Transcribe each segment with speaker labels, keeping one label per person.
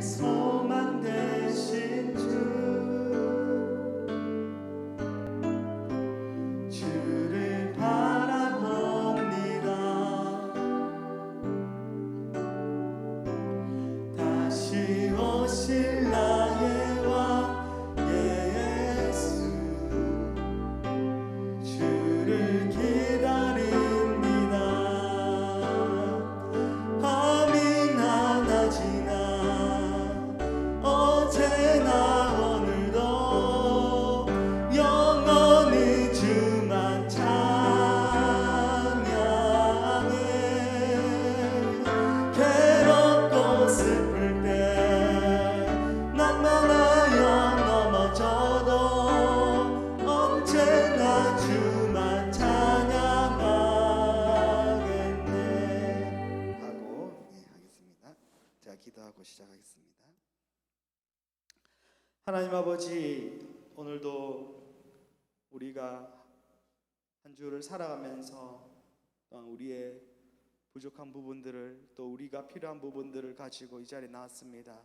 Speaker 1: 소망 되신 주를 바라봅니다. 다시 오실 나의 왕 예수, 주를 기다립니다. 밤이나 낮이나 어제나 오늘도 영원히 주만 찬양해. 괴롭고 슬플 때 난만하여 넘어져도 언제나 주만 찬양하겠네 하고 하겠습니다. 자, 기도하고 시작하겠습니다. 하나님 아버지, 오늘도 우리가 한 주를 살아가면서 또한 우리의 부족한 부분들을, 또 우리가 필요한 부분들을 가지고 이 자리에 나왔습니다.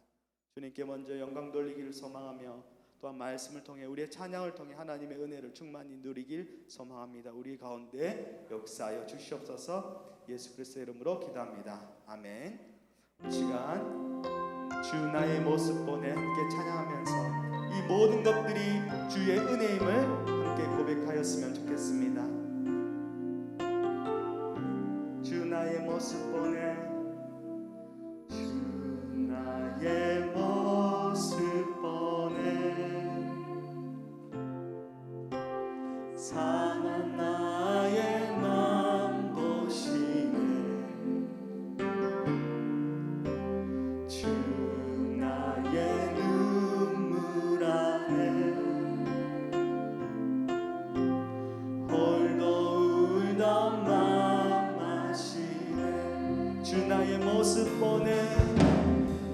Speaker 1: 주님께 먼저 영광 돌리기를 소망하며 또한 말씀을 통해 우리의 찬양을 통해 하나님의 은혜를 충만히 누리길 소망합니다. 우리 가운데 역사하여 주시옵소서. 예수 그리스도의 이름으로 기도합니다. 아멘. 이 시간 주 나의 모습 보내 함께 찬양하면서 이 모든 것들이 주의 은혜임을 함께 고백하였으면 좋겠습니다. 주 나의 모습 보내, 주 나의 모습 보내, 상한 나의 맘 보시네. 주 나의 눈물 안에 홀도 울던 맘 아시네. 주 나의 모습 보내,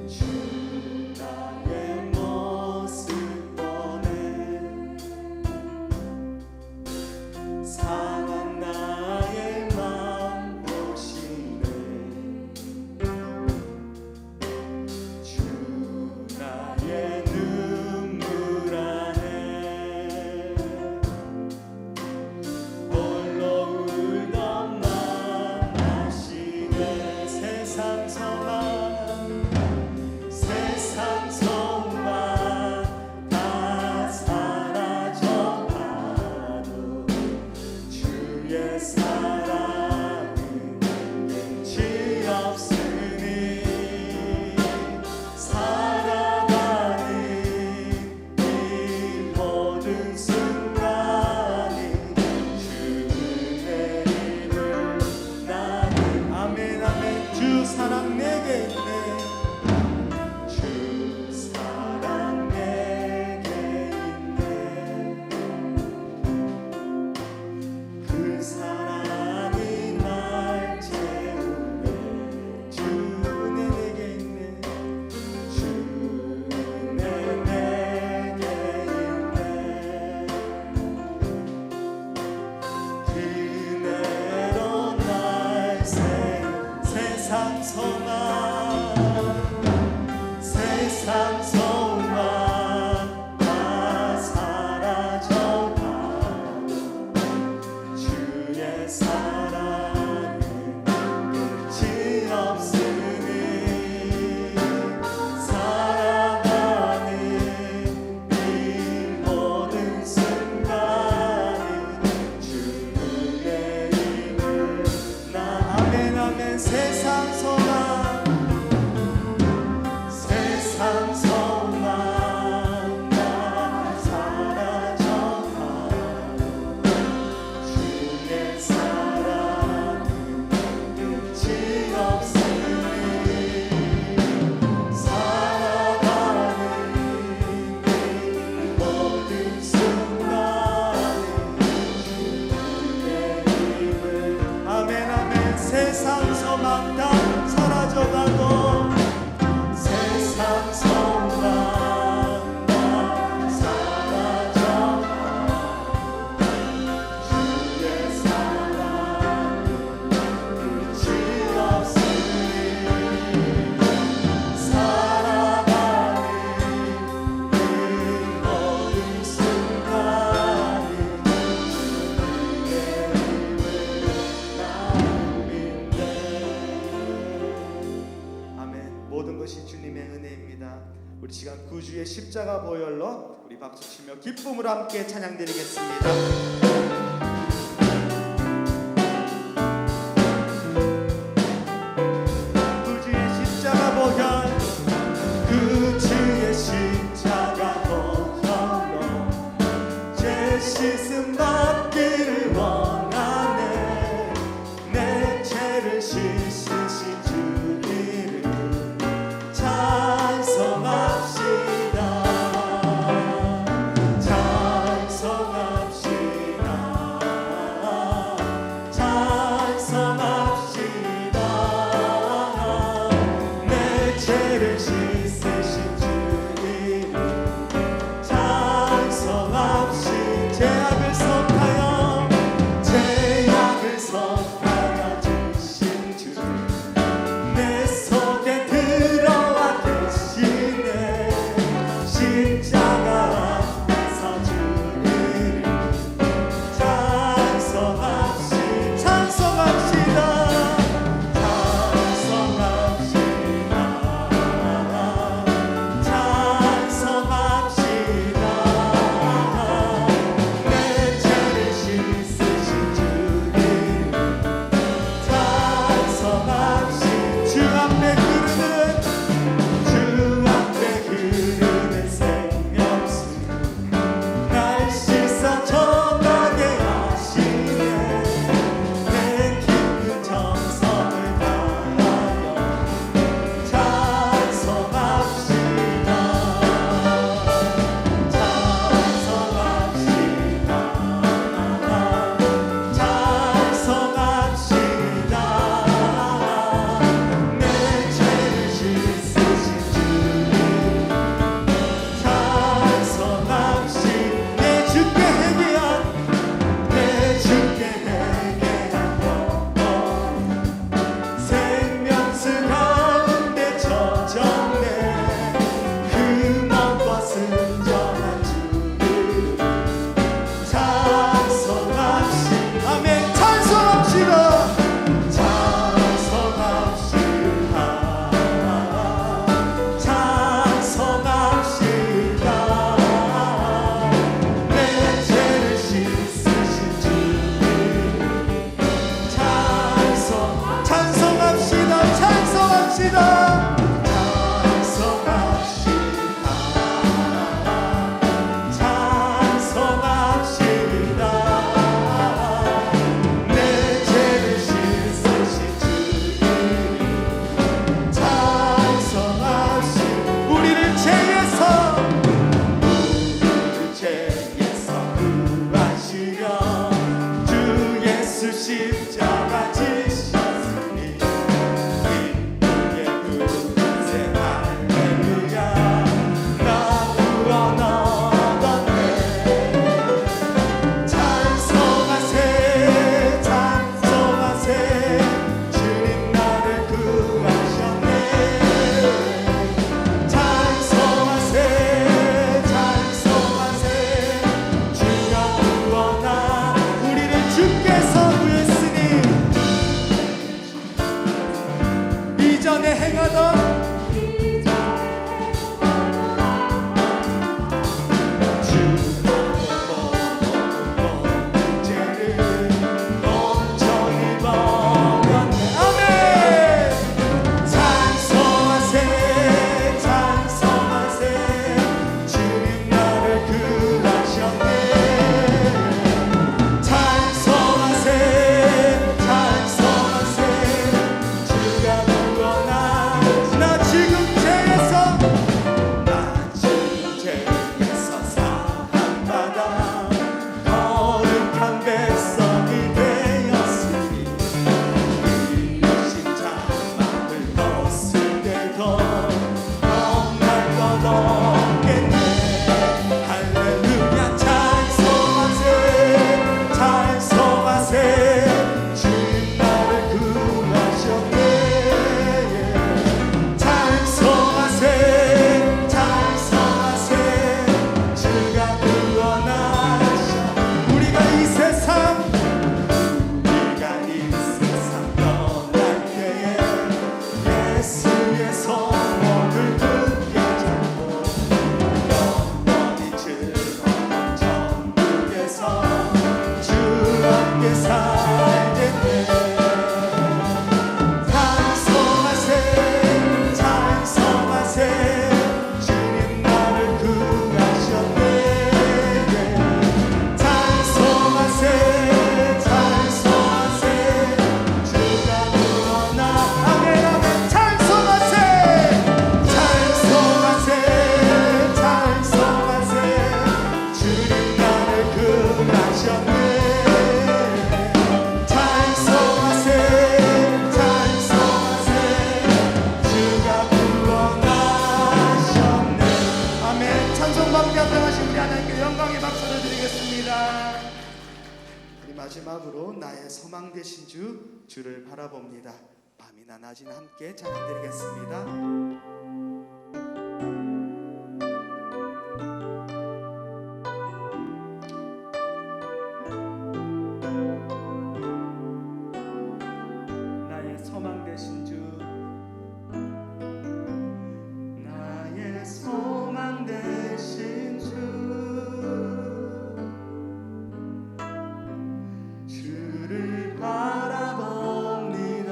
Speaker 1: 주 나의 모습 보내, 상한 나의 맘 보시네. 주 나의 눈물 안에 홀로 울던 맘 아시네. 세상 소망 다 사라져가도 주의 사랑은 끝이 없으니 살아가는 이 모든 순간이 주 은혜를 나는. 아멘 아멘. 주 사랑 내게 있네. 주 사랑 내게 있네. 그 사랑이 날 채우네. 주 은혜 내게 있네. 주 주님의 은혜입니다. 우리 시간 구주의 십자가 보혈로 우리 박수치며 기쁨으로 함께 찬양드리겠습니다. 씻음 받기를 원하네. 내 죄를 씻으신 주 이름 찬송합시다. 찬송합시다. 영광의 박수를 드리겠습니다. 우리 마지막으로 나의 소망 되신 주를 바라봅니다. 밤이나 낮이나 함께 찬양 드리겠습니다. 소망 되신 주, 나의 소망 되신 주, 주를 바라봅니다.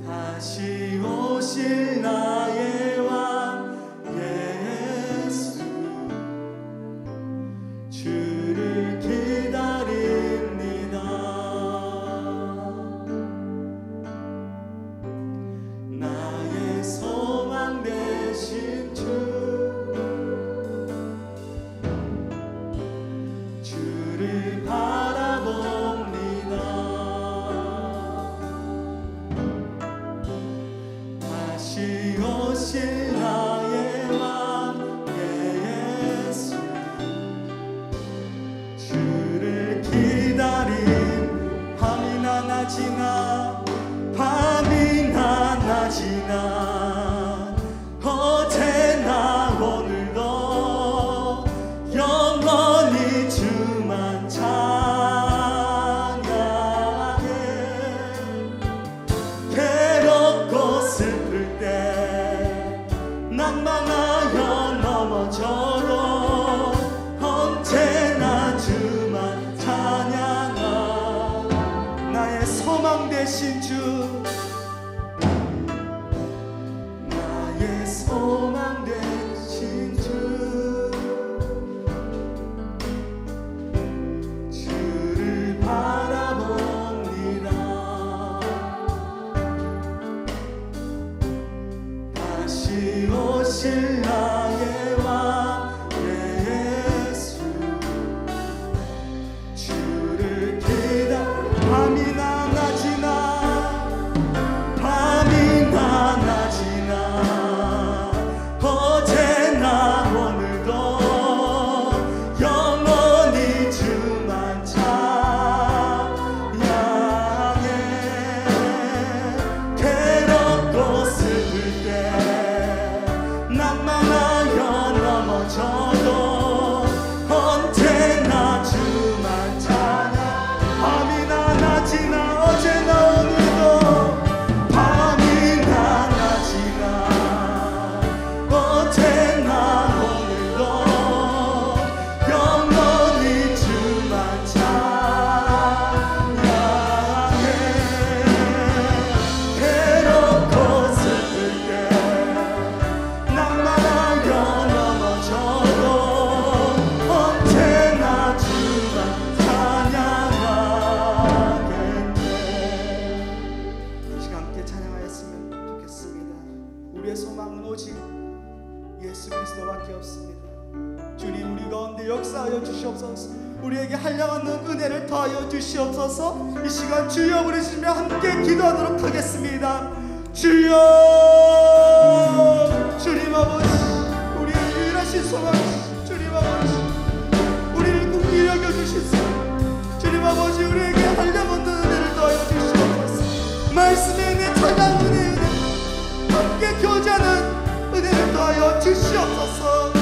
Speaker 1: 다시 오실 나의 왕 예수, 주를 밤이나 낮이나 어제나 오늘도 영원히 주만 찬양해. 괴롭고 슬플 때 낭망하여 넘어져도 언제나 주만 찬양하. 나의 소망 되신 주, 나의 소망 되신 주, 주를 바라봅니다. 다시 오실 나의 왕 예수, 주를 기다려. 밤이나 낮이나 어제나 오늘도 영원히 주만 찬양해. 괴롭고 슬플 때 낭만하여 넘어져도 언제나 주만 찬양. 밤이나 낮이나 어제나 오늘도 밤이나 낮이나 어제나 오늘도 영원히 주만 찬양해. 괴롭고 슬플 때 낭만하여 넘어져도 언제나 주만 찬양하겠네. 이 시간 함께 찬양하였으면 좋겠습니다. 우리의 소망은 오직 예수 그리스도밖에 없습니다. 주님, 우리 가운데 역사하여 주시옵소서. 우리에게 한량없는 은혜를 더하여 주시옵소서. 이 시간 주여 부르시며 함께 기도하도록 하겠습니다. 주여, 주님 아버지, 우리의 유일하신 소망 주님 아버지, 우리를 긍휼히 여겨주시소. 주님 아버지, 우리에게 한량없는 은혜를 더하여 주시옵소서. 말씀의 은혜, 찬양 은혜, 함께 교제하는 은혜를 더하여 주시옵소서.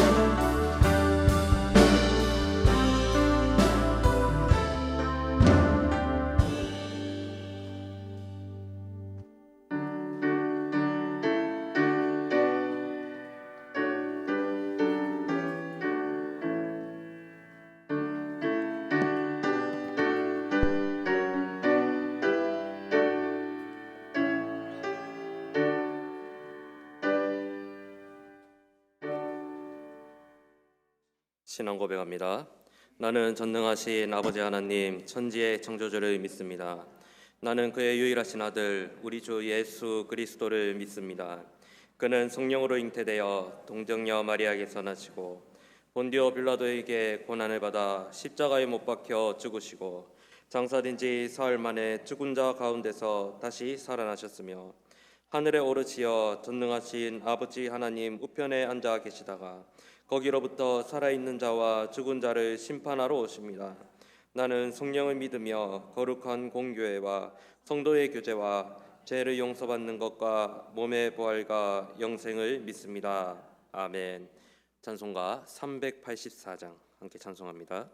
Speaker 2: 신앙 고백합니다. 나는 전능하신 아버지 하나님 천지의 창조주를 믿습니다. 나는 그의 유일하신 아들 우리 주 예수 그리스도를 믿습니다. 그는 성령으로 잉태되어 동정녀 마리아에게서 나시고 본디오 빌라도에게 고난을 받아 십자가에 못 박혀 죽으시고 장사된 지 사흘 만에 죽은 자 가운데서 다시 살아나셨으며 하늘에 오르시어 전능하신 아버지 하나님 우편에 앉아 계시다가 거기로부터 살아있는 자와 죽은 자를 심판하러 오십니다. 나는 성령을 믿으며 거룩한 공교회와 성도의 교제와 죄를 용서받는 것과 몸의 부활과 영생을 믿습니다. 아멘. 찬송가 384장 함께 찬송합니다.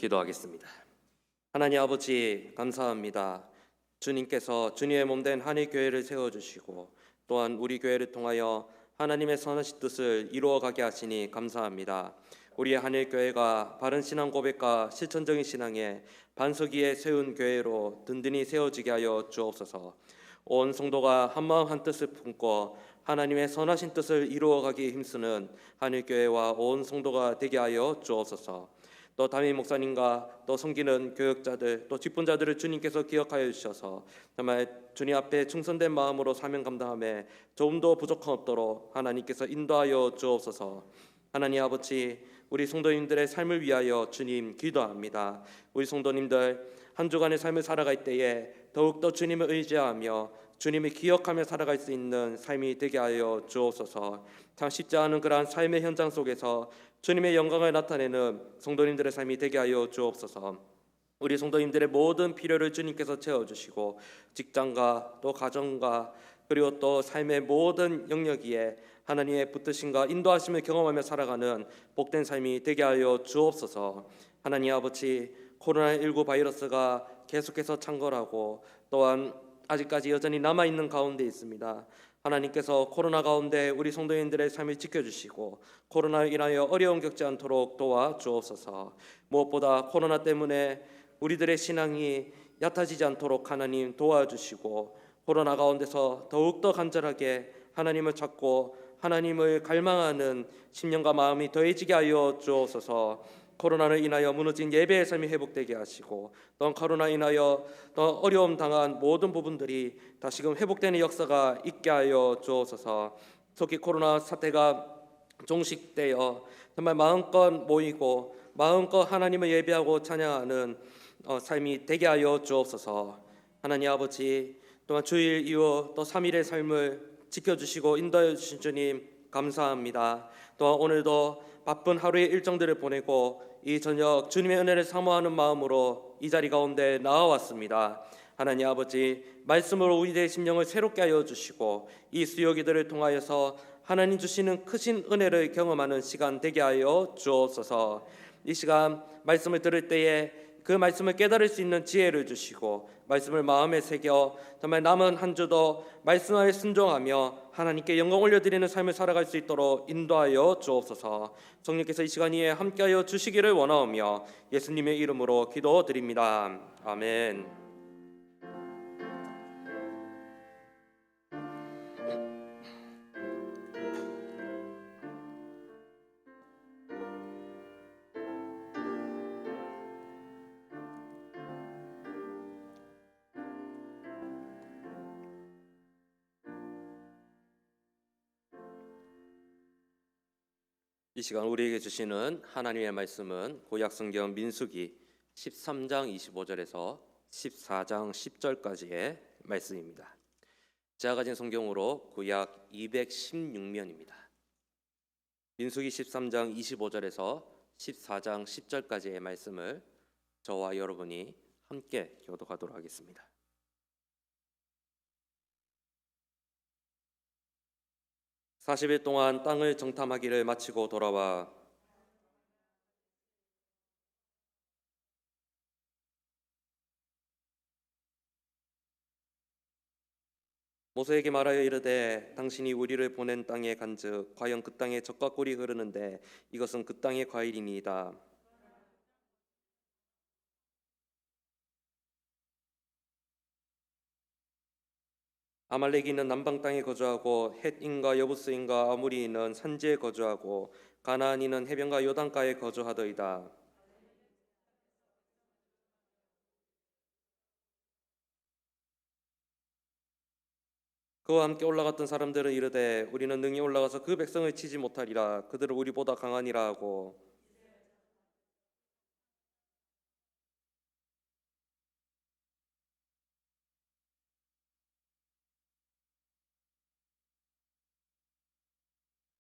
Speaker 2: 기도하겠습니다. 하나님 아버지 감사합니다. 주님께서 주님의 몸된 한일교회를 세워주시고 또한 우리 교회를 통하여 하나님의 선하신 뜻을 이루어가게 하시니 감사합니다. 우리의 한일교회가 바른 신앙 고백과 실천적인 신앙에 반석 위에 세운 교회로 든든히 세워지게 하여 주옵소서. 온 성도가 한마음 한뜻을 품고 하나님의 선하신 뜻을 이루어가기에 힘쓰는 한일교회와 온 성도가 되게 하여 주옵소서. 또 담임 목사님과 또 섬기는 교역자들 또 직분자들을 주님께서 기억하여 주셔서 정말 주님 앞에 충성된 마음으로 사명 감당함에 조금도 부족함 없도록 하나님께서 인도하여 주옵소서. 하나님 아버지 우리 성도님들의 삶을 위하여 주님 기도합니다. 우리 성도님들 한 주간의 삶을 살아갈 때에 더욱더 주님을 의지하며 주님을 기억하며 살아갈 수 있는 삶이 되게 하여 주옵소서. 참 쉽지 않은 그러한 삶의 현장 속에서 주님의 영광을 나타내는 성도님들의 삶이 되게 하여 주옵소서. 우리 성도님들의 모든 필요를 주님께서 채워주시고 직장과 또 가정과 그리고 또 삶의 모든 영역에 하나님의 붙드심과 인도하심을 경험하며 살아가는 복된 삶이 되게 하여 주옵소서. 하나님 아버지 코로나19 바이러스가 계속해서 창궐하고 또한 아직까지 여전히 남아있는 가운데 있습니다. 하나님께서 코로나 가운데 우리 성도님들의 삶을 지켜주시고 코로나로 인하여 어려움 겪지 않도록 도와주옵소서. 무엇보다 코로나 때문에 우리들의 신앙이 얕아지지 않도록 하나님 도와주시고 코로나 가운데서 더욱더 간절하게 하나님을 찾고 하나님을 갈망하는 심령과 마음이 더해지게 하여 주옵소서. 코로나로 인하여 무너진 예배의 삶이 회복되게 하시고 또 코로나 인하여 또 어려움 당한 모든 부분들이 다시금 회복되는 역사가 있게 하여 주옵소서. 특히 코로나 사태가 종식되어 정말 마음껏 모이고 마음껏 하나님을 예배하고 찬양하는 삶이 되게 하여 주옵소서. 하나님 아버지, 또한 주일 이후 또 3일의 삶을 지켜주시고 인도해 주신 주님 감사합니다. 또한 오늘도 바쁜 하루의 일정들을 보내고 이 저녁 주님의 은혜를 사모하는 마음으로 이 자리 가운데 나와왔습니다. 하나님 아버지, 말씀으로 우리의 심령을 새롭게 하여 주시고 이 수요기들을 통하여서 하나님 주시는 크신 은혜를 경험하는 시간 되게 하여 주옵소서. 이 시간 말씀을 들을 때에 그 말씀을 깨달을 수 있는 지혜를 주시고 말씀을 마음에 새겨 정말 남은 한 주도 말씀에 순종하며 하나님께 영광 올려드리는 삶을 살아갈 수 있도록 인도하여 주옵소서. 성령께서 이 시간 위에 함께하여 주시기를 원하오며 예수님의 이름으로 기도드립니다. 아멘. 이 시간 우리에게 주시는 하나님의 말씀은 구약성경 민수기 13장 25절에서 14장 10절까지의 말씀입니다. 제가 가진 성경으로 구약 216면입니다. 민수기 13장 25절에서 14장 10절까지의 말씀을 저와 여러분이 함께 교독하도록 하겠습니다. (40일) 동안 땅을 정탐하기를 마치고 돌아와 모세에게 말하여 이르되 당신이 우리를 보낸 땅에 간즉 과연 그 땅에 젖과 꿀이 흐르는데 이것은 그 땅의 과일이니이다. 아말렉인은 남방 땅에 거주하고 헷인과 여부스인과 아무리인은 산지에 거주하고 가나안인은 해변과 요단가에 거주하더이다. 그와 함께 올라갔던 사람들은 이르되 우리는 능히 올라가서 그 백성을 치지 못하리라. 그들은 우리보다 강하니라 하고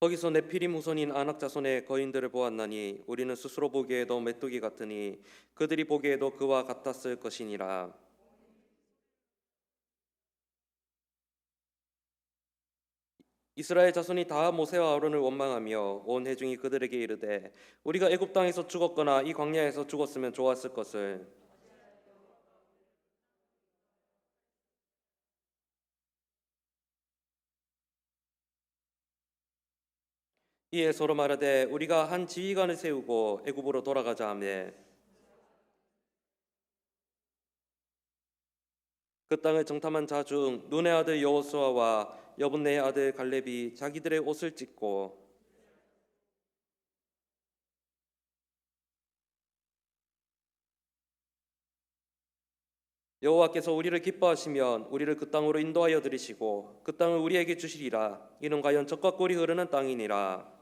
Speaker 2: 거기서 네피림 후손인 아낙 자손의 거인들을 보았나니 우리는 스스로 보기에도 메뚜기 같으니 그들이 보기에도 그와 같았을 것이니라. 이스라엘 자손이 다 모세와 아론을 원망하며 온 회중이 그들에게 이르되 우리가 애굽 땅에서 죽었거나 이 광야에서 죽었으면 좋았을 것을. 이에 서로 말하되 우리가 한 지휘관을 세우고 애굽으로 돌아가자 하매 그 땅을 정탐한 자 중 눈의 아들 여호수아와 여분네의 아들 갈렙이 자기들의 옷을 찢고 여호와께서 우리를 기뻐하시면 우리를 그 땅으로 인도하여 들이시고 그 땅을 우리에게 주시리라. 이는 과연 젖과 꿀이 흐르는 땅이니라.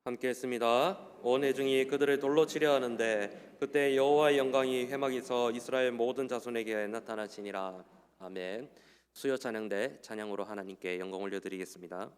Speaker 2: 함께 했습니다. 온 회중이 그들을 돌로 치려 하는데 그때 여호와의 영광이 회막에서 이스라엘 모든 자손에게 나타나시니라. 아멘. 수요 찬양대 찬양으로 하나님께 영광 올려드리겠습니다.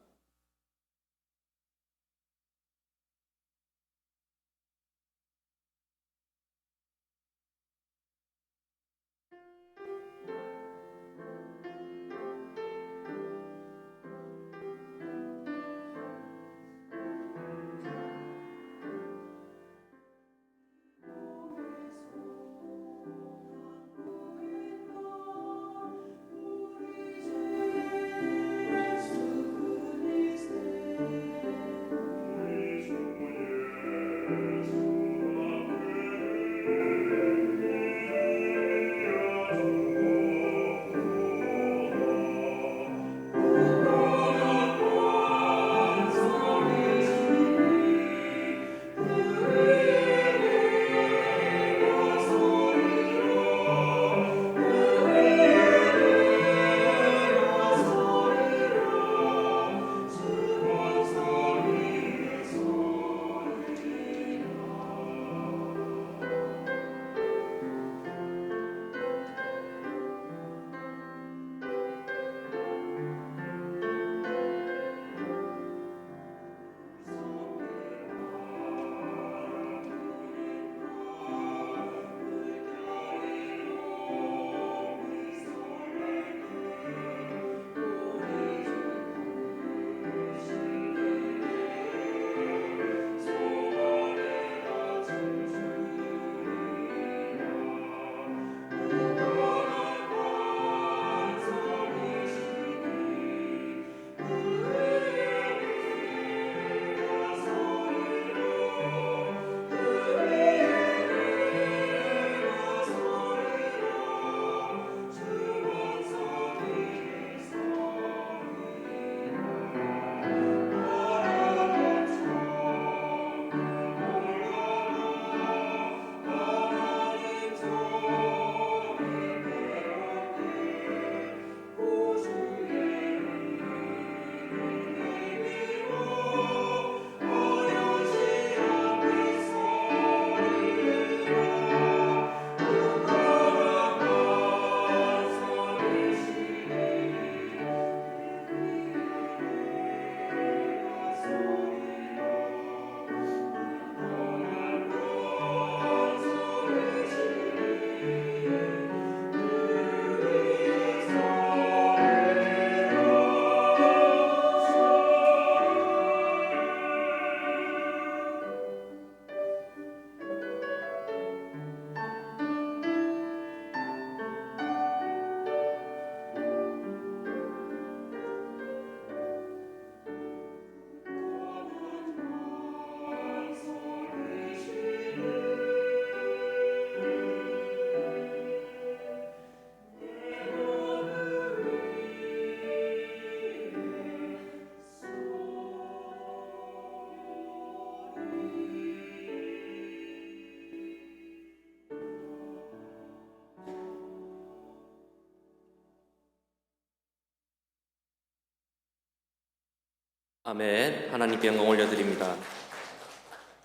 Speaker 2: 아멘. 하나님께 영광 올려드립니다.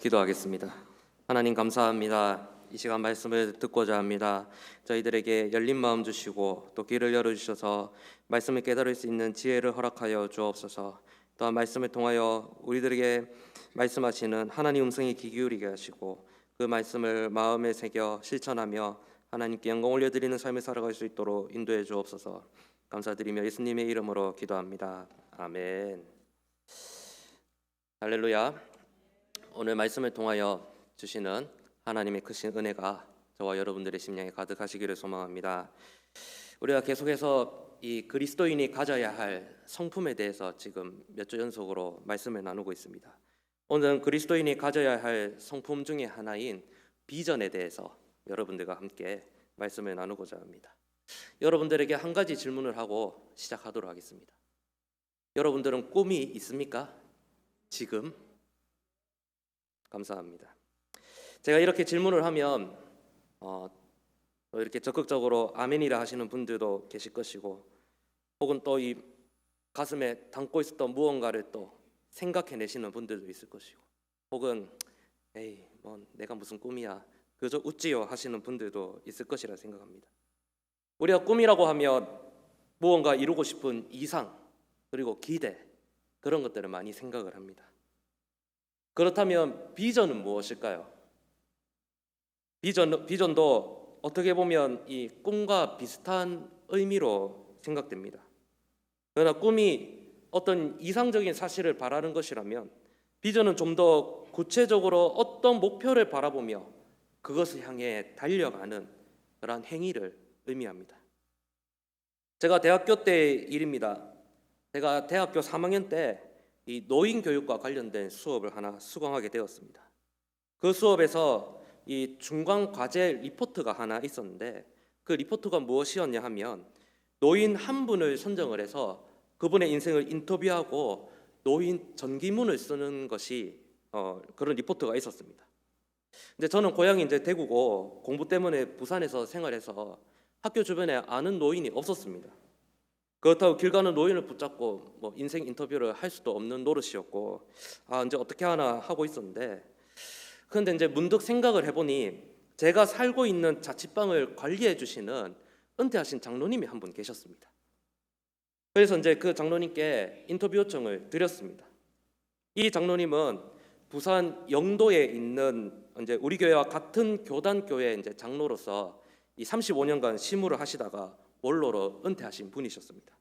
Speaker 2: 기도하겠습니다. 하나님 감사합니다. 이 시간 말씀을 듣고자 합니다. 저희들에게 열린 마음 주시고 또 귀를 열어주셔서 말씀을 깨달을 수 있는 지혜를 허락하여 주옵소서. 또한 말씀을 통하여 우리들에게 말씀하시는 하나님 음성에 귀 기울이게 하시고 그 말씀을 마음에 새겨 실천하며 하나님께 영광 올려드리는 삶을 살아갈 수 있도록 인도해 주옵소서. 감사드리며 예수님의 이름으로 기도합니다. 아멘. 할렐루야. 오늘 말씀을 통하여 주시는 하나님의 크신 은혜가 저와 여러분들의 심령에 가득하시기를 소망합니다. 우리가 계속해서 이 그리스도인이 가져야 할 성품에 대해서 지금 몇 주 연속으로 말씀을 나누고 있습니다. 오늘은 그리스도인이 가져야 할 성품 중에 하나인 비전에 대해서 여러분들과 함께 말씀을 나누고자 합니다. 여러분들에게 한 가지 질문을 하고 시작하도록 하겠습니다. 여러분들은 꿈이 있습니까? 지금? 감사합니다. 제가 이렇게 질문을 하면 또 이렇게 적극적으로 아멘이라 하시는 분들도 계실 것이고, 혹은 또 이 가슴에 담고 있었던 무언가를 또 생각해내시는 분들도 있을 것이고, 혹은 에이 뭐 내가 무슨 꿈이야 그저 웃지요 하시는 분들도 있을 것이라 생각합니다. 우리가 꿈이라고 하면 무언가 이루고 싶은 이상 그리고 기대, 그런 것들을 많이 생각을 합니다. 그렇다면 비전은 무엇일까요? 비전도 어떻게 보면 이 꿈과 비슷한 의미로 생각됩니다. 그러나 꿈이 어떤 이상적인 사실을 바라는 것이라면 비전은 좀 더 구체적으로 어떤 목표를 바라보며 그것을 향해 달려가는 그러한 행위를 의미합니다. 제가 대학교 때 일입니다. 제가 대학교 3학년 때 이 노인 교육과 관련된 수업을 하나 수강하게 되었습니다. 그 수업에서 이 중간 과제 리포트가 하나 있었는데, 그 리포트가 무엇이었냐 하면 노인 한 분을 선정을 해서 그분의 인생을 인터뷰하고 노인 전기문을 쓰는 것이 그런 리포트가 있었습니다. 근데 저는 고향이 이제 대구고 공부 때문에 부산에서 생활해서 학교 주변에 아는 노인이 없었습니다. 그렇다고 길 가는 노인을 붙잡고 뭐 인생 인터뷰를 할 수도 없는 노릇이었고, 이제 어떻게 하나 하고 있었는데, 그런데 이제 문득 생각을 해보니 제가 살고 있는 자취방을 관리해 주시는 은퇴하신 장로님이 한 분 계셨습니다. 그래서 이제 그 장로님께 인터뷰 요청을 드렸습니다. 이 장로님은 부산 영도에 있는 이제 우리 교회와 같은 교단 교회 이제 장로로서 이 35년간 시무를 하시다가 원로로 은퇴하신 분이셨습니다.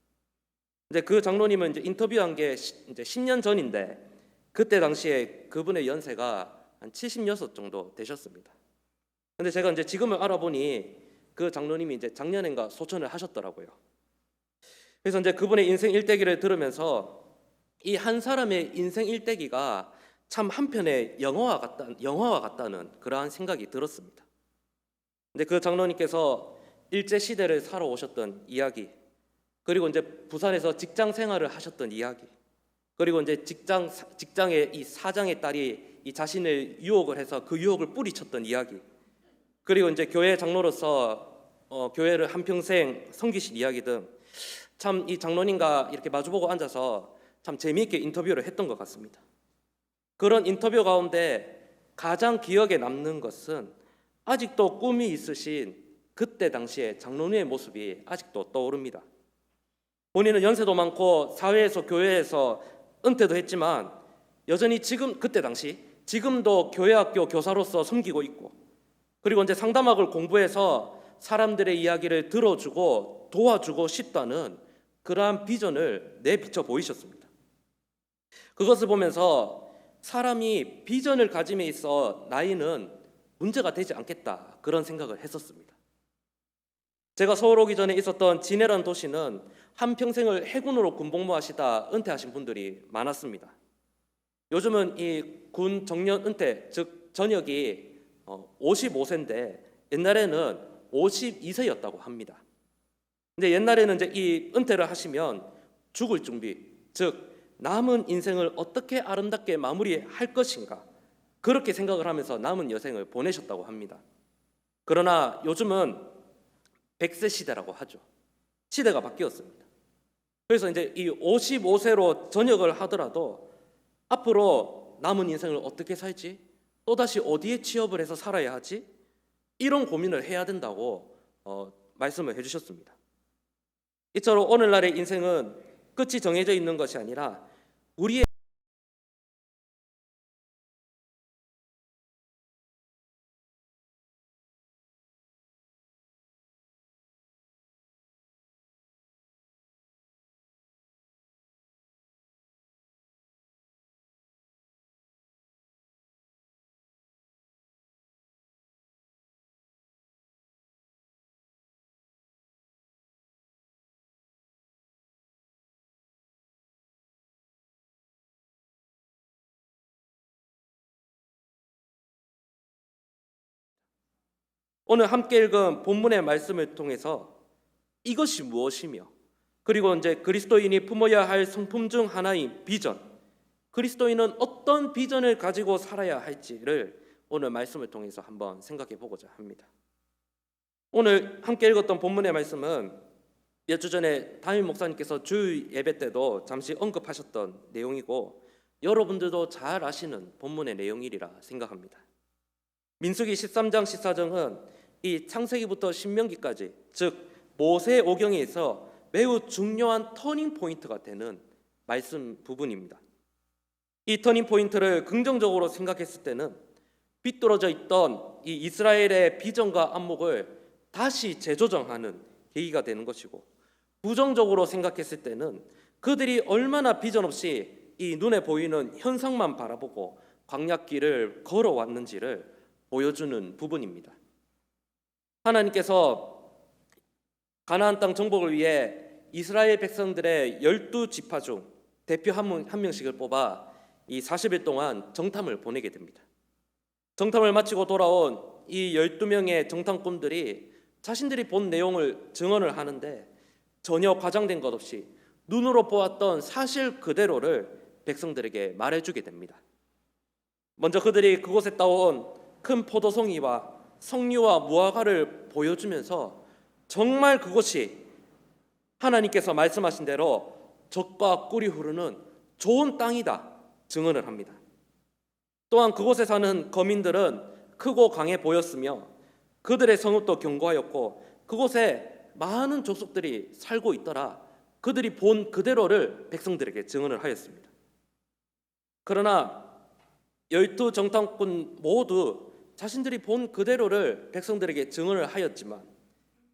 Speaker 2: 근데 그 장로님은 이제 인터뷰한 게 이제 10년 전인데, 그때 당시에 그분의 연세가 한 76 정도 되셨습니다. 근데 제가 이제 지금을 알아보니 그 장로님이 이제 작년엔가 소천을 하셨더라고요. 그래서 이제 그분의 인생 일대기를 들으면서 이 한 사람의 인생 일대기가 참 한편의 영화와 같다는 그러한 생각이 들었습니다. 근데 그 장로님께서 일제 시대를 살아오셨던 이야기, 그리고 이제 부산에서 직장 생활을 하셨던 이야기, 그리고 이제 직장의 이 사장의 딸이 이 자신을 유혹을 해서 그 유혹을 뿌리쳤던 이야기, 그리고 이제 교회 장로로서 교회를 한평생 섬기신 이야기 등 참 이 장로님과 이렇게 마주보고 앉아서 참 재미있게 인터뷰를 했던 것 같습니다. 그런 인터뷰 가운데 가장 기억에 남는 것은 아직도 꿈이 있으신 그때 당시에 장로님의 모습이 아직도 떠오릅니다. 본인은 연세도 많고 사회에서 교회에서 은퇴도 했지만 여전히 그때 당시 지금도 교회학교 교사로서 섬기고 있고, 그리고 이제 상담학을 공부해서 사람들의 이야기를 들어주고 도와주고 싶다는 그러한 비전을 내비쳐 보이셨습니다. 그것을 보면서 사람이 비전을 가짐에 있어 나이는 문제가 되지 않겠다, 그런 생각을 했었습니다. 제가 서울 오기 전에 있었던 진해라는 도시는 한평생을 해군으로 군복무하시다 은퇴하신 분들이 많았습니다. 요즘은 이 군 정년 은퇴, 즉 전역이 55세인데 옛날에는 52세였다고 합니다. 근데 옛날에는 이제 이 은퇴를 하시면 죽을 준비, 즉 남은 인생을 어떻게 아름답게 마무리할 것인가, 그렇게 생각을 하면서 남은 여생을 보내셨다고 합니다. 그러나 요즘은 100세 시대라고 하죠. 시대가 바뀌었습니다. 그래서 이제 이 55세로 전역을 하더라도 앞으로 남은 인생을 어떻게 살지? 또다시 어디에 취업을 해서 살아야 하지? 이런 고민을 해야 된다고 말씀을 해주셨습니다. 이처럼 오늘날의 인생은 끝이 정해져 있는 것이 아니라 우리의 오늘 함께 읽은 본문의 말씀을 통해서 이것이 무엇이며 그리고 이제 그리스도인이 품어야 할 성품 중 하나인 비전, 그리스도인은 어떤 비전을 가지고 살아야 할지를 오늘 말씀을 통해서 한번 생각해 보고자 합니다. 오늘 함께 읽었던 본문의 말씀은 몇 주 전에 담임 목사님께서 주일 예배 때도 잠시 언급하셨던 내용이고 여러분들도 잘 아시는 본문의 내용이리라 생각합니다. 민수기 13장 14장은 이 창세기부터 신명기까지, 즉 모세 오경에서 매우 중요한 터닝 포인트가 되는 말씀 부분입니다. 이 터닝 포인트를 긍정적으로 생각했을 때는 비뚤어져 있던 이 이스라엘의 비전과 안목을 다시 재조정하는 계기가 되는 것이고, 부정적으로 생각했을 때는 그들이 얼마나 비전 없이 이 눈에 보이는 현상만 바라보고 광야길을 걸어왔는지를 보여주는 부분입니다. 하나님께서 가나안 땅 정복을 위해 이스라엘 백성들의 12지파 중 대표 한 명씩을 뽑아 이 40일 동안 정탐을 보내게 됩니다. 정탐을 마치고 돌아온 이 12명의 정탐꾼들이 자신들이 본 내용을 증언을 하는데 전혀 과장된 것 없이 눈으로 보았던 사실 그대로를 백성들에게 말해주게 됩니다. 먼저 그들이 그곳에 따온 큰 포도송이와 석류와 무화과를 보여주면서 정말 그곳이 하나님께서 말씀하신 대로 젖과 꿀이 흐르는 좋은 땅이다 증언을 합니다. 또한 그곳에 사는 거민들은 크고 강해 보였으며 그들의 성읍도 견고하였고 그곳에 많은 족속들이 살고 있더라. 그들이 본 그대로를 백성들에게 증언을 하였습니다. 그러나 12 정탐꾼 모두 자신들이 본 그대로를 백성들에게 증언을 하였지만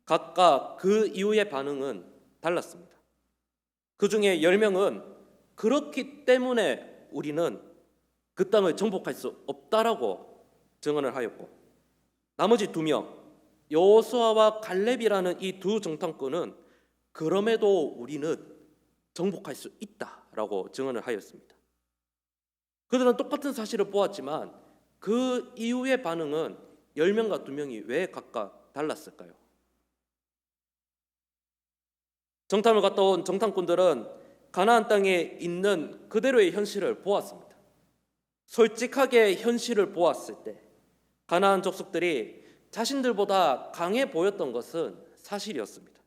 Speaker 2: 각각 그 이후의 반응은 달랐습니다. 그 중에 10명은 그렇기 때문에 우리는 그 땅을 정복할 수 없다라고 증언을 하였고, 나머지 2명 여호수아와 갈렙이라는 이 두 정탐꾼은 그럼에도 우리는 정복할 수 있다라고 증언을 하였습니다. 그들은 똑같은 사실을 보았지만 그 이후의 반응은 10명과 2명이 왜 각각 달랐을까요? 정탐을 갔다 온 정탐꾼들은 가나안 땅에 있는 그대로의 현실을 보았습니다. 솔직하게 현실을 보았을 때 가나안 족속들이 자신들보다 강해 보였던 것은 사실이었습니다.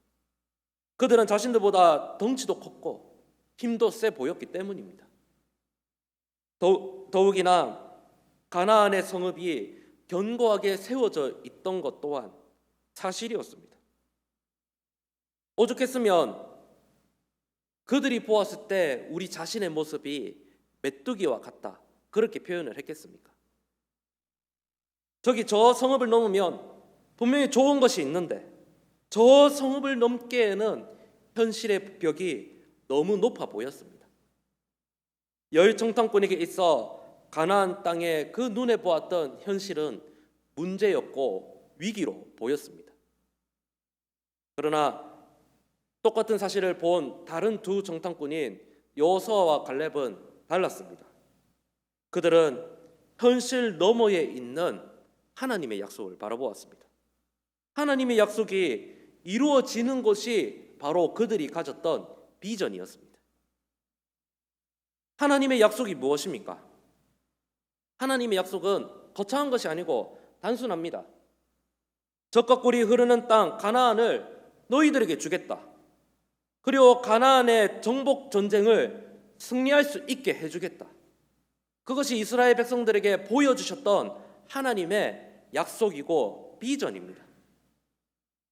Speaker 2: 그들은 자신들보다 덩치도 컸고 힘도 세 보였기 때문입니다. 더욱이나 가나안의 성읍이 견고하게 세워져 있던 것 또한 사실이었습니다. 오죽했으면 그들이 보았을 때 우리 자신의 모습이 메뚜기와 같다 그렇게 표현을 했겠습니까? 저기 저 성읍을 넘으면 분명히 좋은 것이 있는데 저 성읍을 넘기에는 현실의 벽이 너무 높아 보였습니다. 열 정탐꾼에게 있어 가나안 땅의 그 눈에 보았던 현실은 문제였고 위기로 보였습니다. 그러나 똑같은 사실을 본 다른 두 정탐꾼인 여호수아와 갈렙은 달랐습니다. 그들은 현실 너머에 있는 하나님의 약속을 바라보았습니다. 하나님의 약속이 이루어지는 것이 바로 그들이 가졌던 비전이었습니다. 하나님의 약속이 무엇입니까? 하나님의 약속은 거창한 것이 아니고 단순합니다. 젖과 꿀이 흐르는 땅 가나안을 너희들에게 주겠다. 그리고 가나안의 정복 전쟁을 승리할 수 있게 해주겠다. 그것이 이스라엘 백성들에게 보여주셨던 하나님의 약속이고 비전입니다.